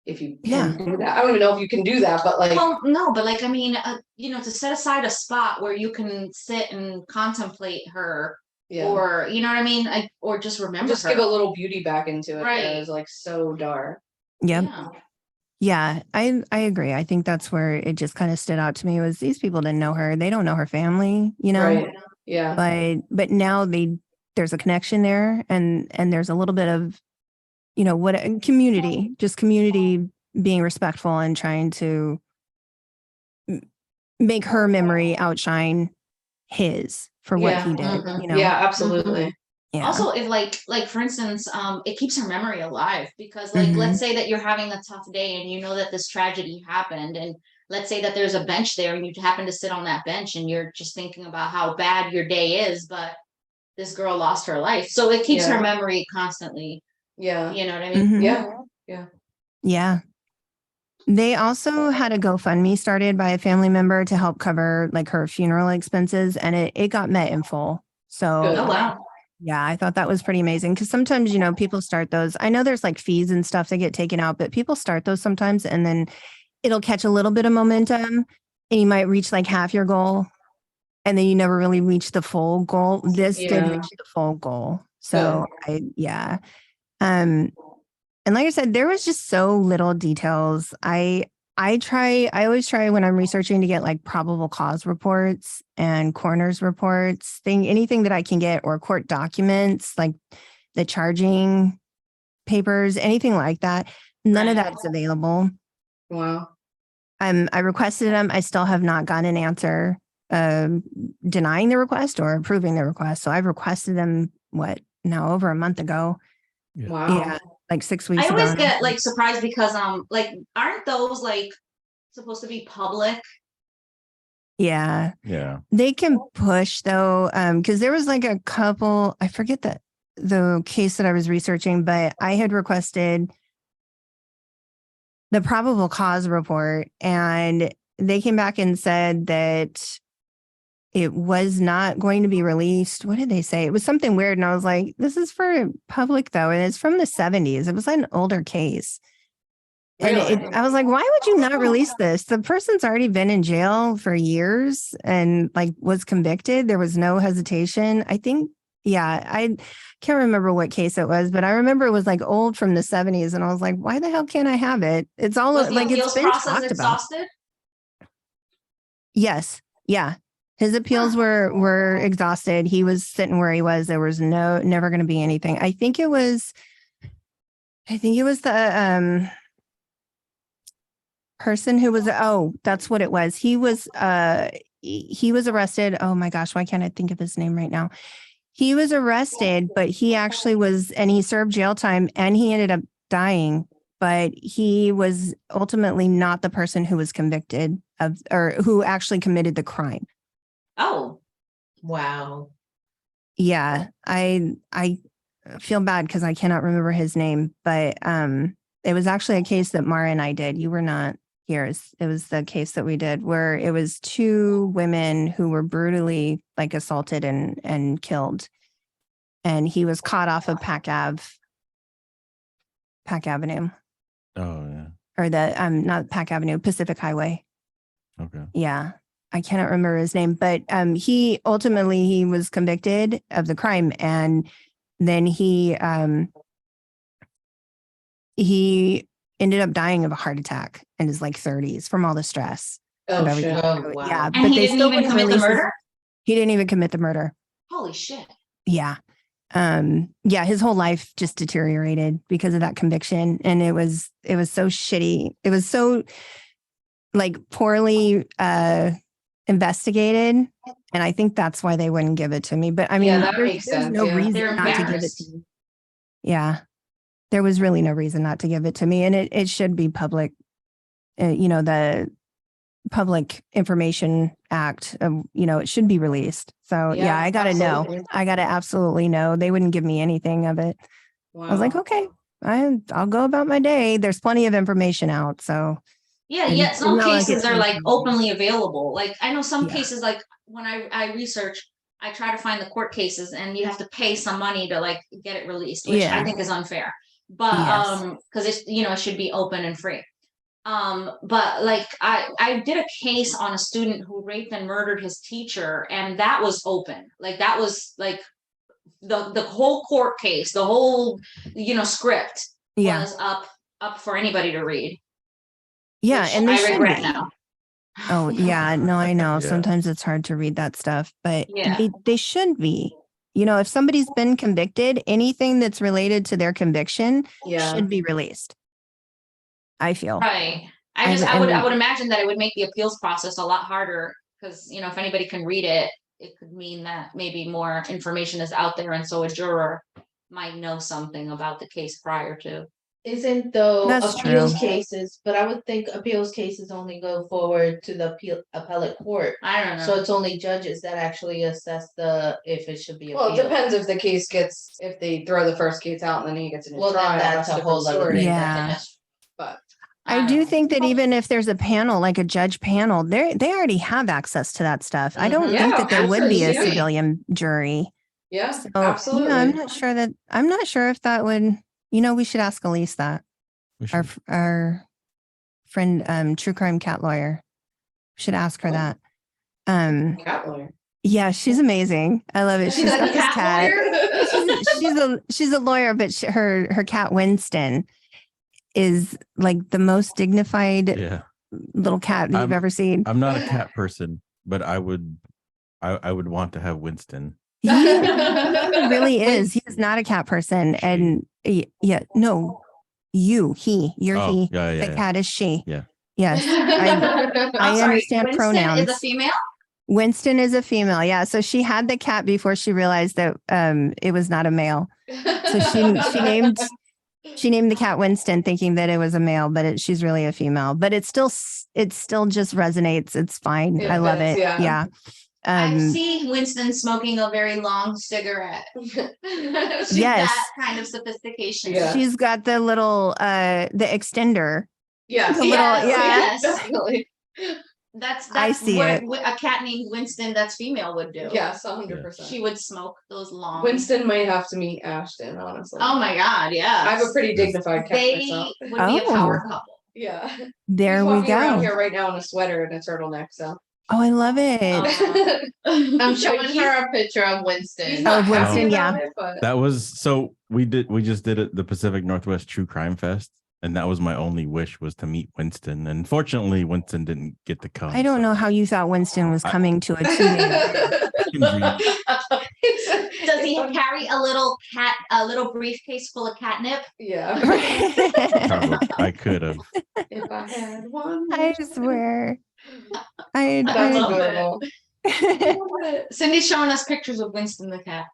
If you Yeah. can do that. I don't even know if you can do that, but like Well, no, but like, I mean, to set aside a spot where you can sit and contemplate her, yeah. or you know what I mean, or just remember Just her. give a little beauty back into it. Right. That is like so dark. Yep. Yeah. Yeah, I agree. I think that's where it just kind of stood out to me was these people didn't know her. They don't know her family, Right. Yeah. but now there's a connection there, and there's a little bit of, community being respectful and trying to make her memory outshine his for what Yeah. he did, Mhm. Yeah, absolutely. Yeah. Also, if like for instance, it keeps her memory alive, because like Mhm. let's say that you're having a tough day and you know that this tragedy happened, and let's say that there's a bench there and you happen to sit on that bench and you're just thinking about how bad your day is, but this girl lost her life, so it keeps Yeah. her memory constantly. Yeah. You know what I mean? Mhm. Yeah. Yeah. They also had a GoFundMe started by a family member to help cover like her funeral expenses, and it got met in full. So Good. Oh wow. yeah, I thought that was pretty amazing, because sometimes, people start those. I know there's like fees and stuff that get taken out, but people start those sometimes, and then it'll catch a little bit of momentum, and you might reach like half your goal, and then you never really reach the full goal. This did Yeah. reach the full goal. So yeah. And like I said, there was just so little details. I always try when I'm researching to get like probable cause reports and coroner's reports, anything that I can get, or court documents, like the charging papers, anything like that. None of Right. that's available. Wow. I requested them. I still have not gotten an answer denying the request or approving the request. So I've requested them, over a month ago. Wow. Yeah, like 6 weeks I ago. always get like surprised because like aren't those like supposed to be public? Yeah. Yeah. They can push though, because there was like a couple, I forget the case that I was researching, but I had requested the probable cause report, and they came back and said that it was not going to be released. What did they say? It was something weird. And I was like, this is for public though. And it's from the 70s. It was an older case. And Really? I was like, why would you not release this? The person's already been in jail for years and like was convicted. There was no hesitation. I think, yeah, I can't remember what case it was, but I remember it was like old from the 70s. And I was like, why the hell can't I have it? It's all Was the like, it's appeals been process talked about. exhausted? Yes. Yeah. His appeals were exhausted. He was sitting where he was. There was never going to be anything. I think it was the person who was, that's what it was. He was he was arrested. Oh my gosh, why can't I think of his name right now? He was arrested, but he actually was, and he served jail time and he ended up dying, but he was ultimately not the person who was convicted of, or who actually committed the crime. Oh, Wow. Yeah, I feel bad because I cannot remember his name, but it was actually a case that Mara and I did. You were not here. It was the case that we did where it was two women who were brutally like assaulted and killed, and he was caught off of Pac Avenue, Oh yeah. or the not Pac Avenue, Pacific Highway. Okay. Yeah. I cannot remember his name, but he ultimately was convicted of the crime, and then he ended up dying of a heart attack in his like 30s from all the stress of Oh everything. shit. Oh, wow. Yeah, and he didn't even commit the release murder? He didn't even commit the murder. Holy shit. Yeah. Yeah, his whole life just deteriorated because of that conviction, and it was so shitty. It was so like poorly investigated, and I think that's why they wouldn't give it to me. But I mean, Yeah, that makes there's sense, no yeah. reason They're not to give it embarrassed. to me. Yeah, there was really no reason not to give it to me, and it should be public. The Public Information Act, it should be released. So yeah, I got to know. absolutely. I got to absolutely know. They wouldn't give me anything of it. I was like, Wow. okay, I'll go about my day. There's plenty of information out. So Yeah, And yet it's some not like cases it's are like easy. openly available. Like I know some Yeah. cases, like when I research, I try to find the court cases and you have to pay some money to like get it released, which I Yeah. think is unfair. But Yes. because it's it should be open and free. But like I did a case on a student who raped and murdered his teacher, and that was open. Like that was like the whole court case, the whole script Yeah. was up for anybody to read, Yeah. which And they I should regret be. now. Oh, yeah. No, I know. Yeah. Sometimes it's hard to read that stuff, but Yeah. they should be. If somebody's been convicted, anything that's related to their conviction Yeah. should be released. I feel. Right. I I would- would imagine that it would make the appeals process a lot harder because, if anybody can read it, it could mean that maybe more information is out there. And so a juror might know something about the case prior to. Isn't though That's appeals true. cases, but I would think appeals cases only go forward to the appellate court. I don't know. So it's only judges that actually assess if it should be Well, it appealed. depends if the case if they throw the first case out and then he gets a new Well, then trial. that's a different whole other story. thing. Yeah. But I don't do know. think that even if there's a panel, like a judge panel, they already have access to that stuff. I don't Mhm. think Yeah, that there would be a absolutely. civilian jury. yeah, So, absolutely. I'm not sure if that would, we should ask Elise that. We Our should. our friend, true crime cat lawyer. Should ask her Oh. that. Cat lawyer. Yeah, she's amazing. I love it. She's She's like got a this cat cat. lawyer? She's a lawyer, but her cat Winston is like the most dignified Yeah. little cat that you've ever seen. I'm not a cat person, but I would want to have Winston. He really is. He is not a cat person. And yeah, no, you're Oh, he. yeah, The cat is she. Yeah. Yes. I'm sorry, understand Winston pronouns. is a female? Winston is a female. Yeah. So she had the cat before she realized that it was not a male. So she named the cat Winston thinking that it was a male, but she's really a female. But it still just resonates. It's fine. It I love fits, it. yeah. Yeah. I see Winston smoking a very long cigarette. She's Yes. that kind of sophistication. Yeah. She's got the little the extender. Yes. The little- Yes, yeah. Definitely. That's I see what it. a cat named Winston that's female would do. Yes, 100%. She would smoke those long. Winston might have to meet Ashton, honestly. Oh my God, yeah. I have a pretty dignified cat They myself. would be a power Oh. couple. Yeah. There He's we walking around go. here right now in a sweater and a turtleneck, so. Oh, I love it. I'm showing he's- her a picture of Winston. He's not Oh, happy Winston, about it, but That was so we just did it the Pacific Northwest True Crime Fest, and that was my only wish was to meet Winston. And fortunately, Winston didn't get to come. I don't know how you thought Winston was coming to a 2-day. Does he carry a little briefcase full of catnip? yeah. Probably. I could have. If I had one. I swear. That's love it. adorable. Cindy's showing us pictures of Winston the cat.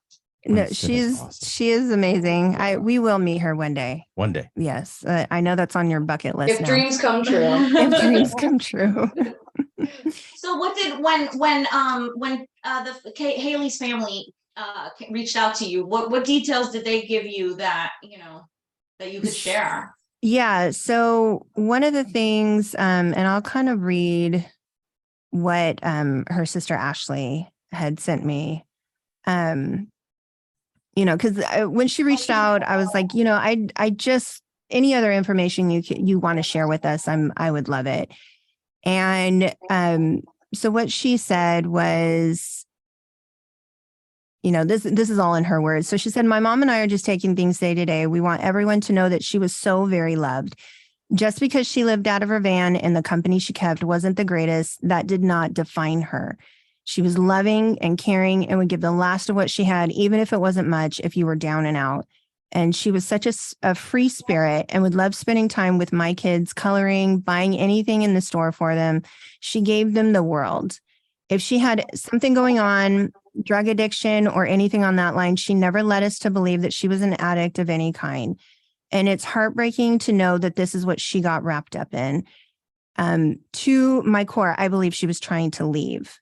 No, Winston is awesome. she is amazing. We will meet her one day. One day. Yes, I know that's on your bucket list If now. dreams come true. If dreams come true. So what did Haley's family reached out to you? What details did they give you that that you could share? Yeah. So one of the things, and I'll kind of read what her sister Ashley had sent me. Because when she reached out, I was like, I just any other information you want to share with us, I would love it. And so what she said was, this is all in her words. So she said, my mom and I are just taking things day to day. We want everyone to know that she was so very loved. Just because she lived out of her van and the company she kept wasn't the greatest, that did not define her. She was loving and caring and would give the last of what she had, even if it wasn't much, if you were down and out. And she was such a free spirit and would love spending time with my kids, coloring, buying anything in the store for them. She gave them the world. If she had something going on, drug addiction or anything on that line, she never led us to believe that she was an addict of any kind. And it's heartbreaking to know that this is what she got wrapped up in. To my core, I believe she was trying to leave.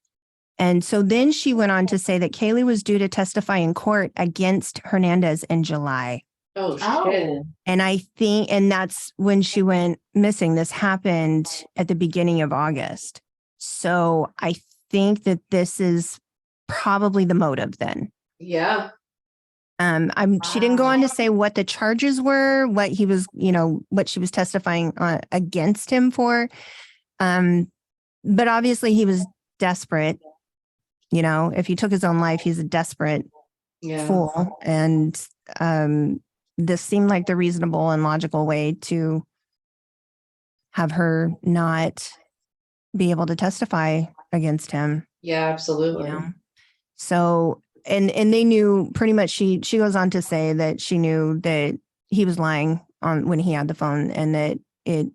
And so then she went on to say that Kaylee was due to testify in court against Hernandez in July. Oh, shit. And I think, and that's when she went missing. This happened at the beginning of August. So I think that this is probably the motive then. Yeah. She didn't go on to say what the charges were, what he was, what she was testifying against him for. But obviously he was desperate. If he took his own life, he's a desperate fool. And this seemed like the reasonable and logical way to have her not be able to testify against him. Yeah, absolutely. So, and they knew pretty much, she goes on to say that she knew that he was lying on when he had the phone, and that it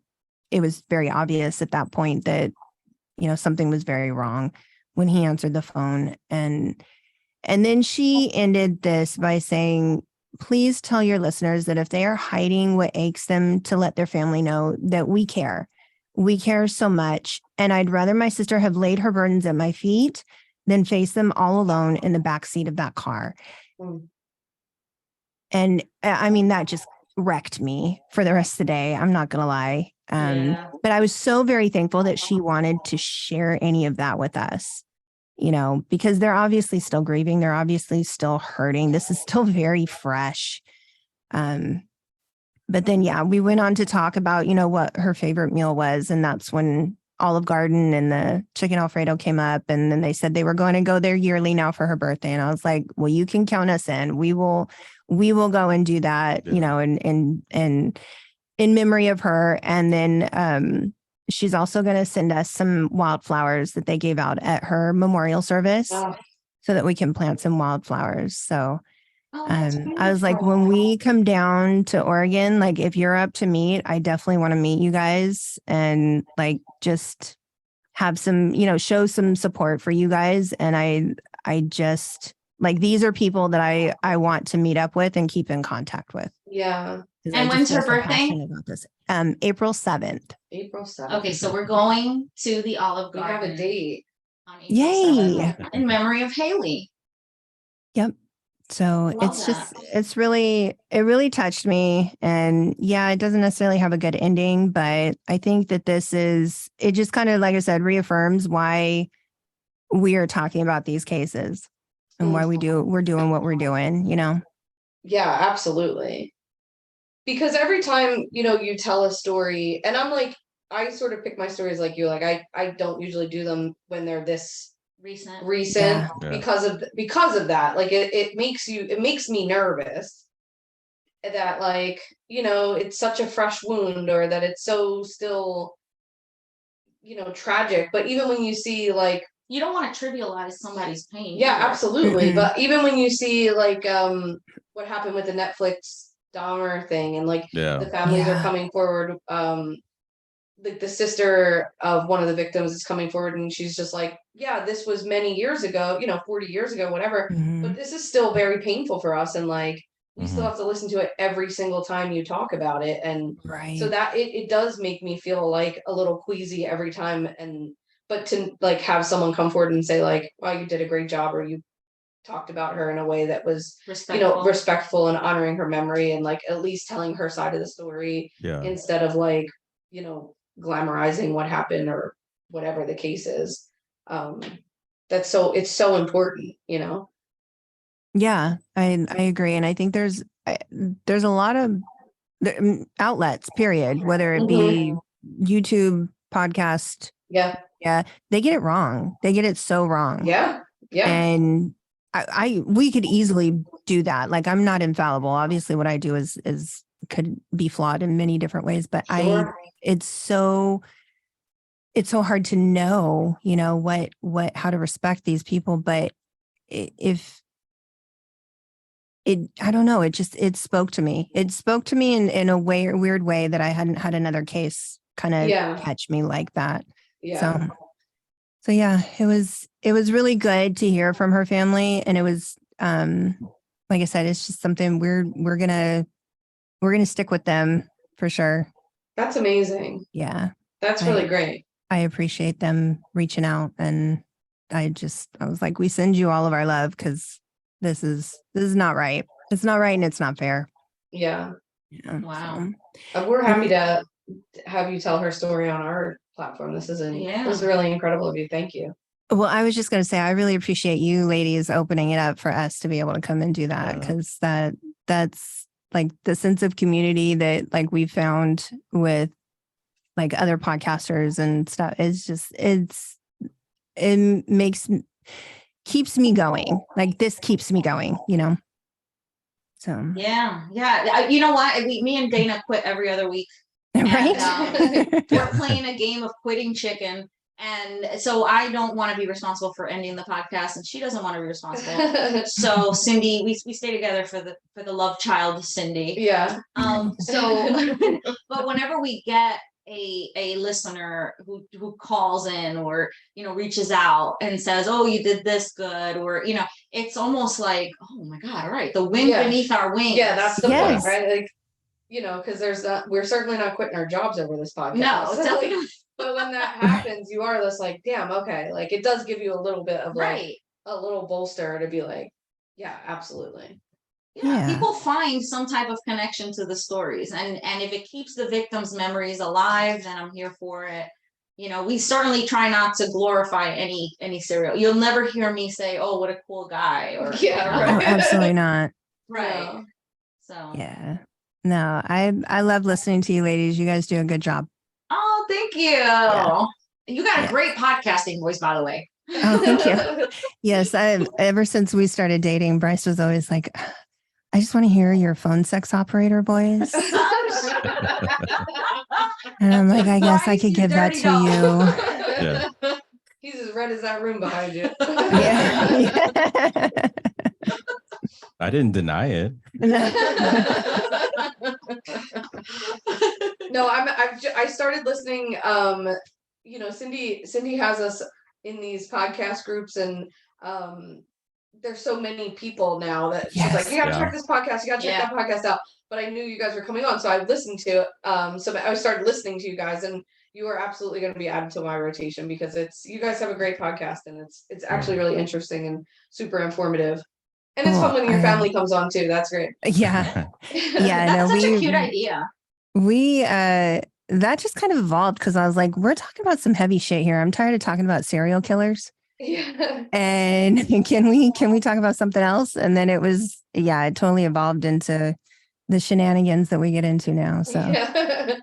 was very obvious at that point that, something was very wrong when he answered the phone. And then she ended this by saying, please tell your listeners that if they are hiding what aches them, to let their family know that we care. We care so much. And I'd rather my sister have laid her burdens at my feet than face them all alone in the backseat of that car. And I mean, that just wrecked me for the rest of the day. I'm not going to lie. But I was so very thankful that she wanted to share any of that with us, because they're obviously still grieving. They're obviously still hurting. This is still very fresh. But then, we went on to talk about, what her favorite meal was. And that's when Olive Garden and the chicken Alfredo came up. And then they said they were going to go there yearly now for her birthday. And I was like, well, you can count us in. We will go and do that, and in memory of her. And then she's also going to send us some wildflowers that they gave out at her memorial service so that we can plant some wildflowers. So I was like, when we come down to Oregon, like if you're up to meet, I definitely want to meet you guys and like just have some, show some support for you guys. And I just like, these are people that I want to meet up with and keep in contact with. Yeah. And when's her birthday? About this. April 7th. April 7th. Okay, so we're going to the Olive We Garden. have a date. On April Yay. 7th in memory of Haley. Yep. So Love it's that. just, it really touched me. And it doesn't necessarily have a good ending, but I think that it just kind of, like I said, reaffirms why we are talking about these cases and why we're doing what we're doing, Yeah, absolutely. Because every time, you tell a story, and I'm like, I sort of pick my stories like you, like I don't usually do them when they're this Recent. Yeah. because of that. Like it makes me nervous that like, it's such a fresh wound, or that it's so still, tragic. But even when you see like, You don't want to trivialize somebody's pain. yeah, either. absolutely. Mm-mm. But even when you see like what happened with the Netflix Dahmer thing, and like the families are Yeah. coming forward like the sister of one of the victims is coming forward and she's just like, yeah, this was many years ago, 40 years ago, whatever. Mhm. But this is still very painful for us. And like, we still Mhm. have to listen to it every single time you talk about it. And Right. so that it does make me feel like a little queasy every time. But to like have someone come forward and say like, wow, you did a great job, or you talked about her in a way that was, Respectful. respectful and honoring her memory and like at least telling her side of the story Yeah. instead of like, glamorizing what happened or whatever the case is. It's so important, Yeah, I agree, and I think there's a lot of outlets. Period. Whether it be YouTube, podcast, Yeah. yeah, they get it wrong. They get it so wrong. Yeah. Yeah. And we could easily do that. Like, I'm not infallible. Obviously, what I do is could be flawed in many different ways. But Sure. it's so hard to know, how to respect these people. But if I don't know, it spoke to me. It spoke to me in a weird way that I hadn't had another case kind of Yeah. catch me like that. Yeah. So yeah, it was really good to hear from her family. And it was, like I said, it's just something we're gonna stick with them for sure. That's amazing. Yeah. That's really great. I appreciate them reaching out, and I was like, we send you all of our love, because this is not right. It's not right, and it's not fair. Yeah. Wow. We're happy to have you tell her story on our platform. This is really incredible of you. Thank you. Well, I was just going to say, I really appreciate you ladies opening it up for us to be able to come and do that, because that's like the sense of community that like we found with like other podcasters and stuff. It's just, keeps me going. Like, this keeps me going, So. Yeah. You know what? Me and Dana quit every other week. Right. And, we're playing a game of quitting chicken. And so I don't want to be responsible for ending the podcast, and she doesn't want to be responsible. So Cindy, we stay together for the love child, Cindy. Yeah. But whenever we get a listener who calls in or reaches out and says, oh, you did this good, or it's almost like, oh my God, all right, the wind beneath our wings. Yeah, that's the point, right? Like, because we're certainly not quitting our jobs over this podcast. No, definitely. But when that happens, you are just like, damn, okay. Like, it does give you a little bit of like a little bolster to be like, yeah, absolutely. Yeah, people find some type of connection to the stories, and if it keeps the victims' memories alive, then I'm here for it. We certainly try not to glorify any serial. You'll never hear me say, "Oh, what a cool guy," or right. Oh, absolutely not. Right. No. So yeah, no, I love listening to you ladies. You guys do a good job. Oh, thank you. Yeah. You got a great podcasting voice, by the way. Oh, thank you. Yes, ever since we started dating, Bryce was always like, I just want to hear your phone sex operator voice. And I'm like, I guess I could give that to you. Yeah. He's as red as that room behind you. Yeah. I didn't deny it. No, I started listening. Cindy has us in these podcast groups, and there's so many people now that she's like, you gotta check this podcast, you gotta check that podcast out. But I knew you guys were coming on, so I listened to it. So I started listening to you guys, and you are absolutely going to be added to my rotation, because you guys have a great podcast, and it's actually really interesting and super informative. And it's fun when your family comes on too. That's great. Yeah. Yeah. That's such a cute idea. We that just kind of evolved, because I was like, we're talking about some heavy shit here. I'm tired of talking about serial killers. Yeah. And can we talk about something else? And then it totally evolved into the shenanigans that we get into now. So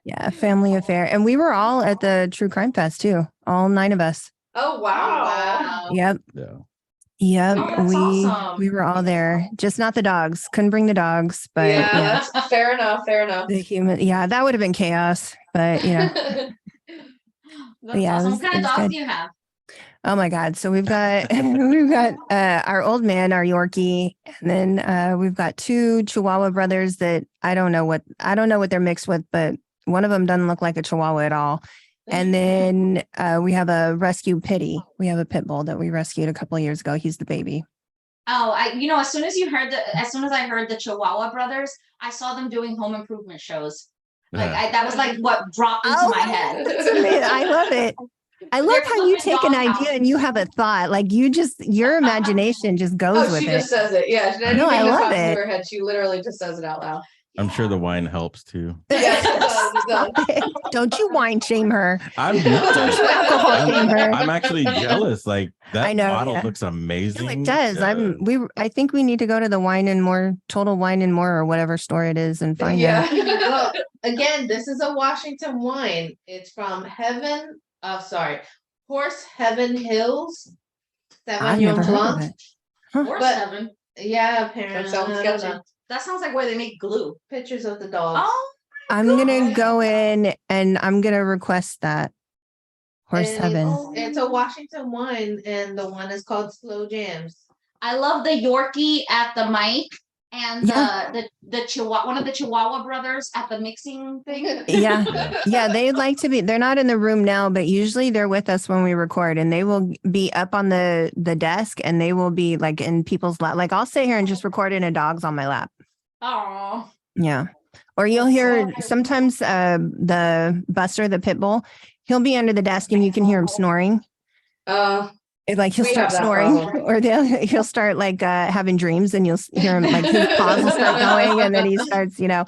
yeah, family affair. And we were all at the True Crime Fest too. All 9 of us. Oh wow. Yep. Yeah. Yep. Oh, that's awesome. We were all there. Just not the dogs. Couldn't bring the dogs, but that's fair enough. The human, that would have been chaos. But That's awesome. What kind of dogs good. do you have? Oh my God. So we've got our old man, our Yorkie, and then we've got 2 Chihuahua brothers that I don't know what they're mixed with, but one of them doesn't look like a Chihuahua at all. And then we have a rescue pitty. We have a pit bull that we rescued a couple of years ago. He's the baby. Oh, as soon as I heard the Chihuahua brothers, I saw them doing home improvement shows. That was like what dropped into my head. I love it. I love They're how you flipping take an dog idea and you have a thought. Like your imagination just goes Oh, with she it. just says it. Yeah. Anything No, I that love pops into it. her head, she literally just says it out loud. I'm sure the wine helps too. Yes, it does. It does. Don't you wine shame her. I'm not. Alcohol shame her. I'm actually jealous. Like that I know, bottle yeah. looks amazing. No, it does. Yeah. I think we need to go to the Total Wine and More or whatever store it is and find Yeah. that. Well, again, this is a Washington wine. It's from Horse Heaven Hills. I've never Sauvignon heard of Blanc. it. Horse But- heaven. Yeah, apparently. That sounds I don't sketchy. know. That sounds like where they make glue. Pictures of the dogs. Oh, I'm gonna go in and I'm gonna request that. Horse And Heaven. It's a Washington wine, and the one is called Slow Jams. I love the Yorkie at the mic and Yeah. the Chihuahua, one of the Chihuahua brothers at the mixing thing. Yeah. Yeah, they'd like to be. They're not in the room now, but usually they're with us when we record, and they will be up on the desk, and they will be like in people's lap. Like I'll sit here and just record in a dog's on my lap. Oh, Yeah. Or you'll hear sometimes the Buster, the pit bull, he'll be under the desk and you can hear him snoring. Like he'll We start have that snoring, problem. or he'll start like having dreams, and you'll hear him like his paws will start going, and then he starts, the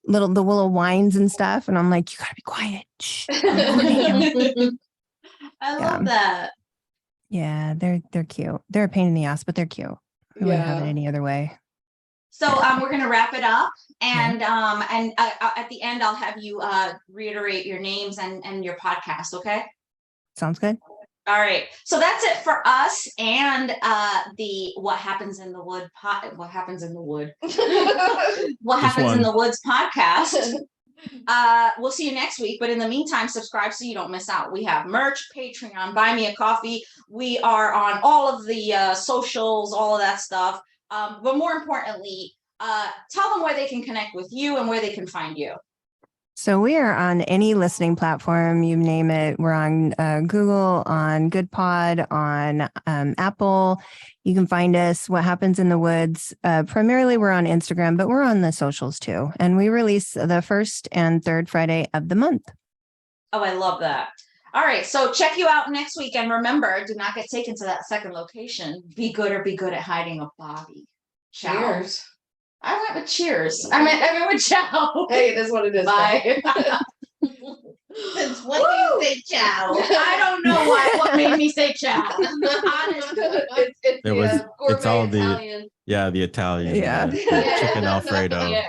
little whines and stuff. And I'm like, you gotta be quiet. Shh. I love that. Yeah, they're cute. They're a pain in the ass, but they're cute. I wouldn't have it any other way. So we're gonna wrap it up, and at the end I'll have you reiterate your names and your podcast. Okay. Sounds good. All right. So that's it for us and the What Happens in the Wood What Happens in the Wood What Just Happens in one. the Woods podcast. We'll see you next week, but in the meantime, subscribe so you don't miss out. We have merch, Patreon, Buy Me a Coffee. We are on all of the socials, all of that stuff. But more importantly, tell them where they can connect with you and where they can find you. So we are on any listening platform, you name it. We're on Google, on GoodPod, on Apple. You can find us, What Happens in the Woods. Primarily, we're on Instagram, but we're on the socials too. And we release the first and third Friday of the month. Oh, I love that. All right. So check you out next week. And remember, do not get taken to that second location. Be good at hiding a body. Ciao. Cheers. I went with cheers. I meant with ciao. Hey, it is what it is. Bye. Since when do you say ciao? I don't know what made me say ciao. It's It was- gourmet it's all the- Italian. Yeah, the Italian. Yeah. the chicken Alfredo. Yeah.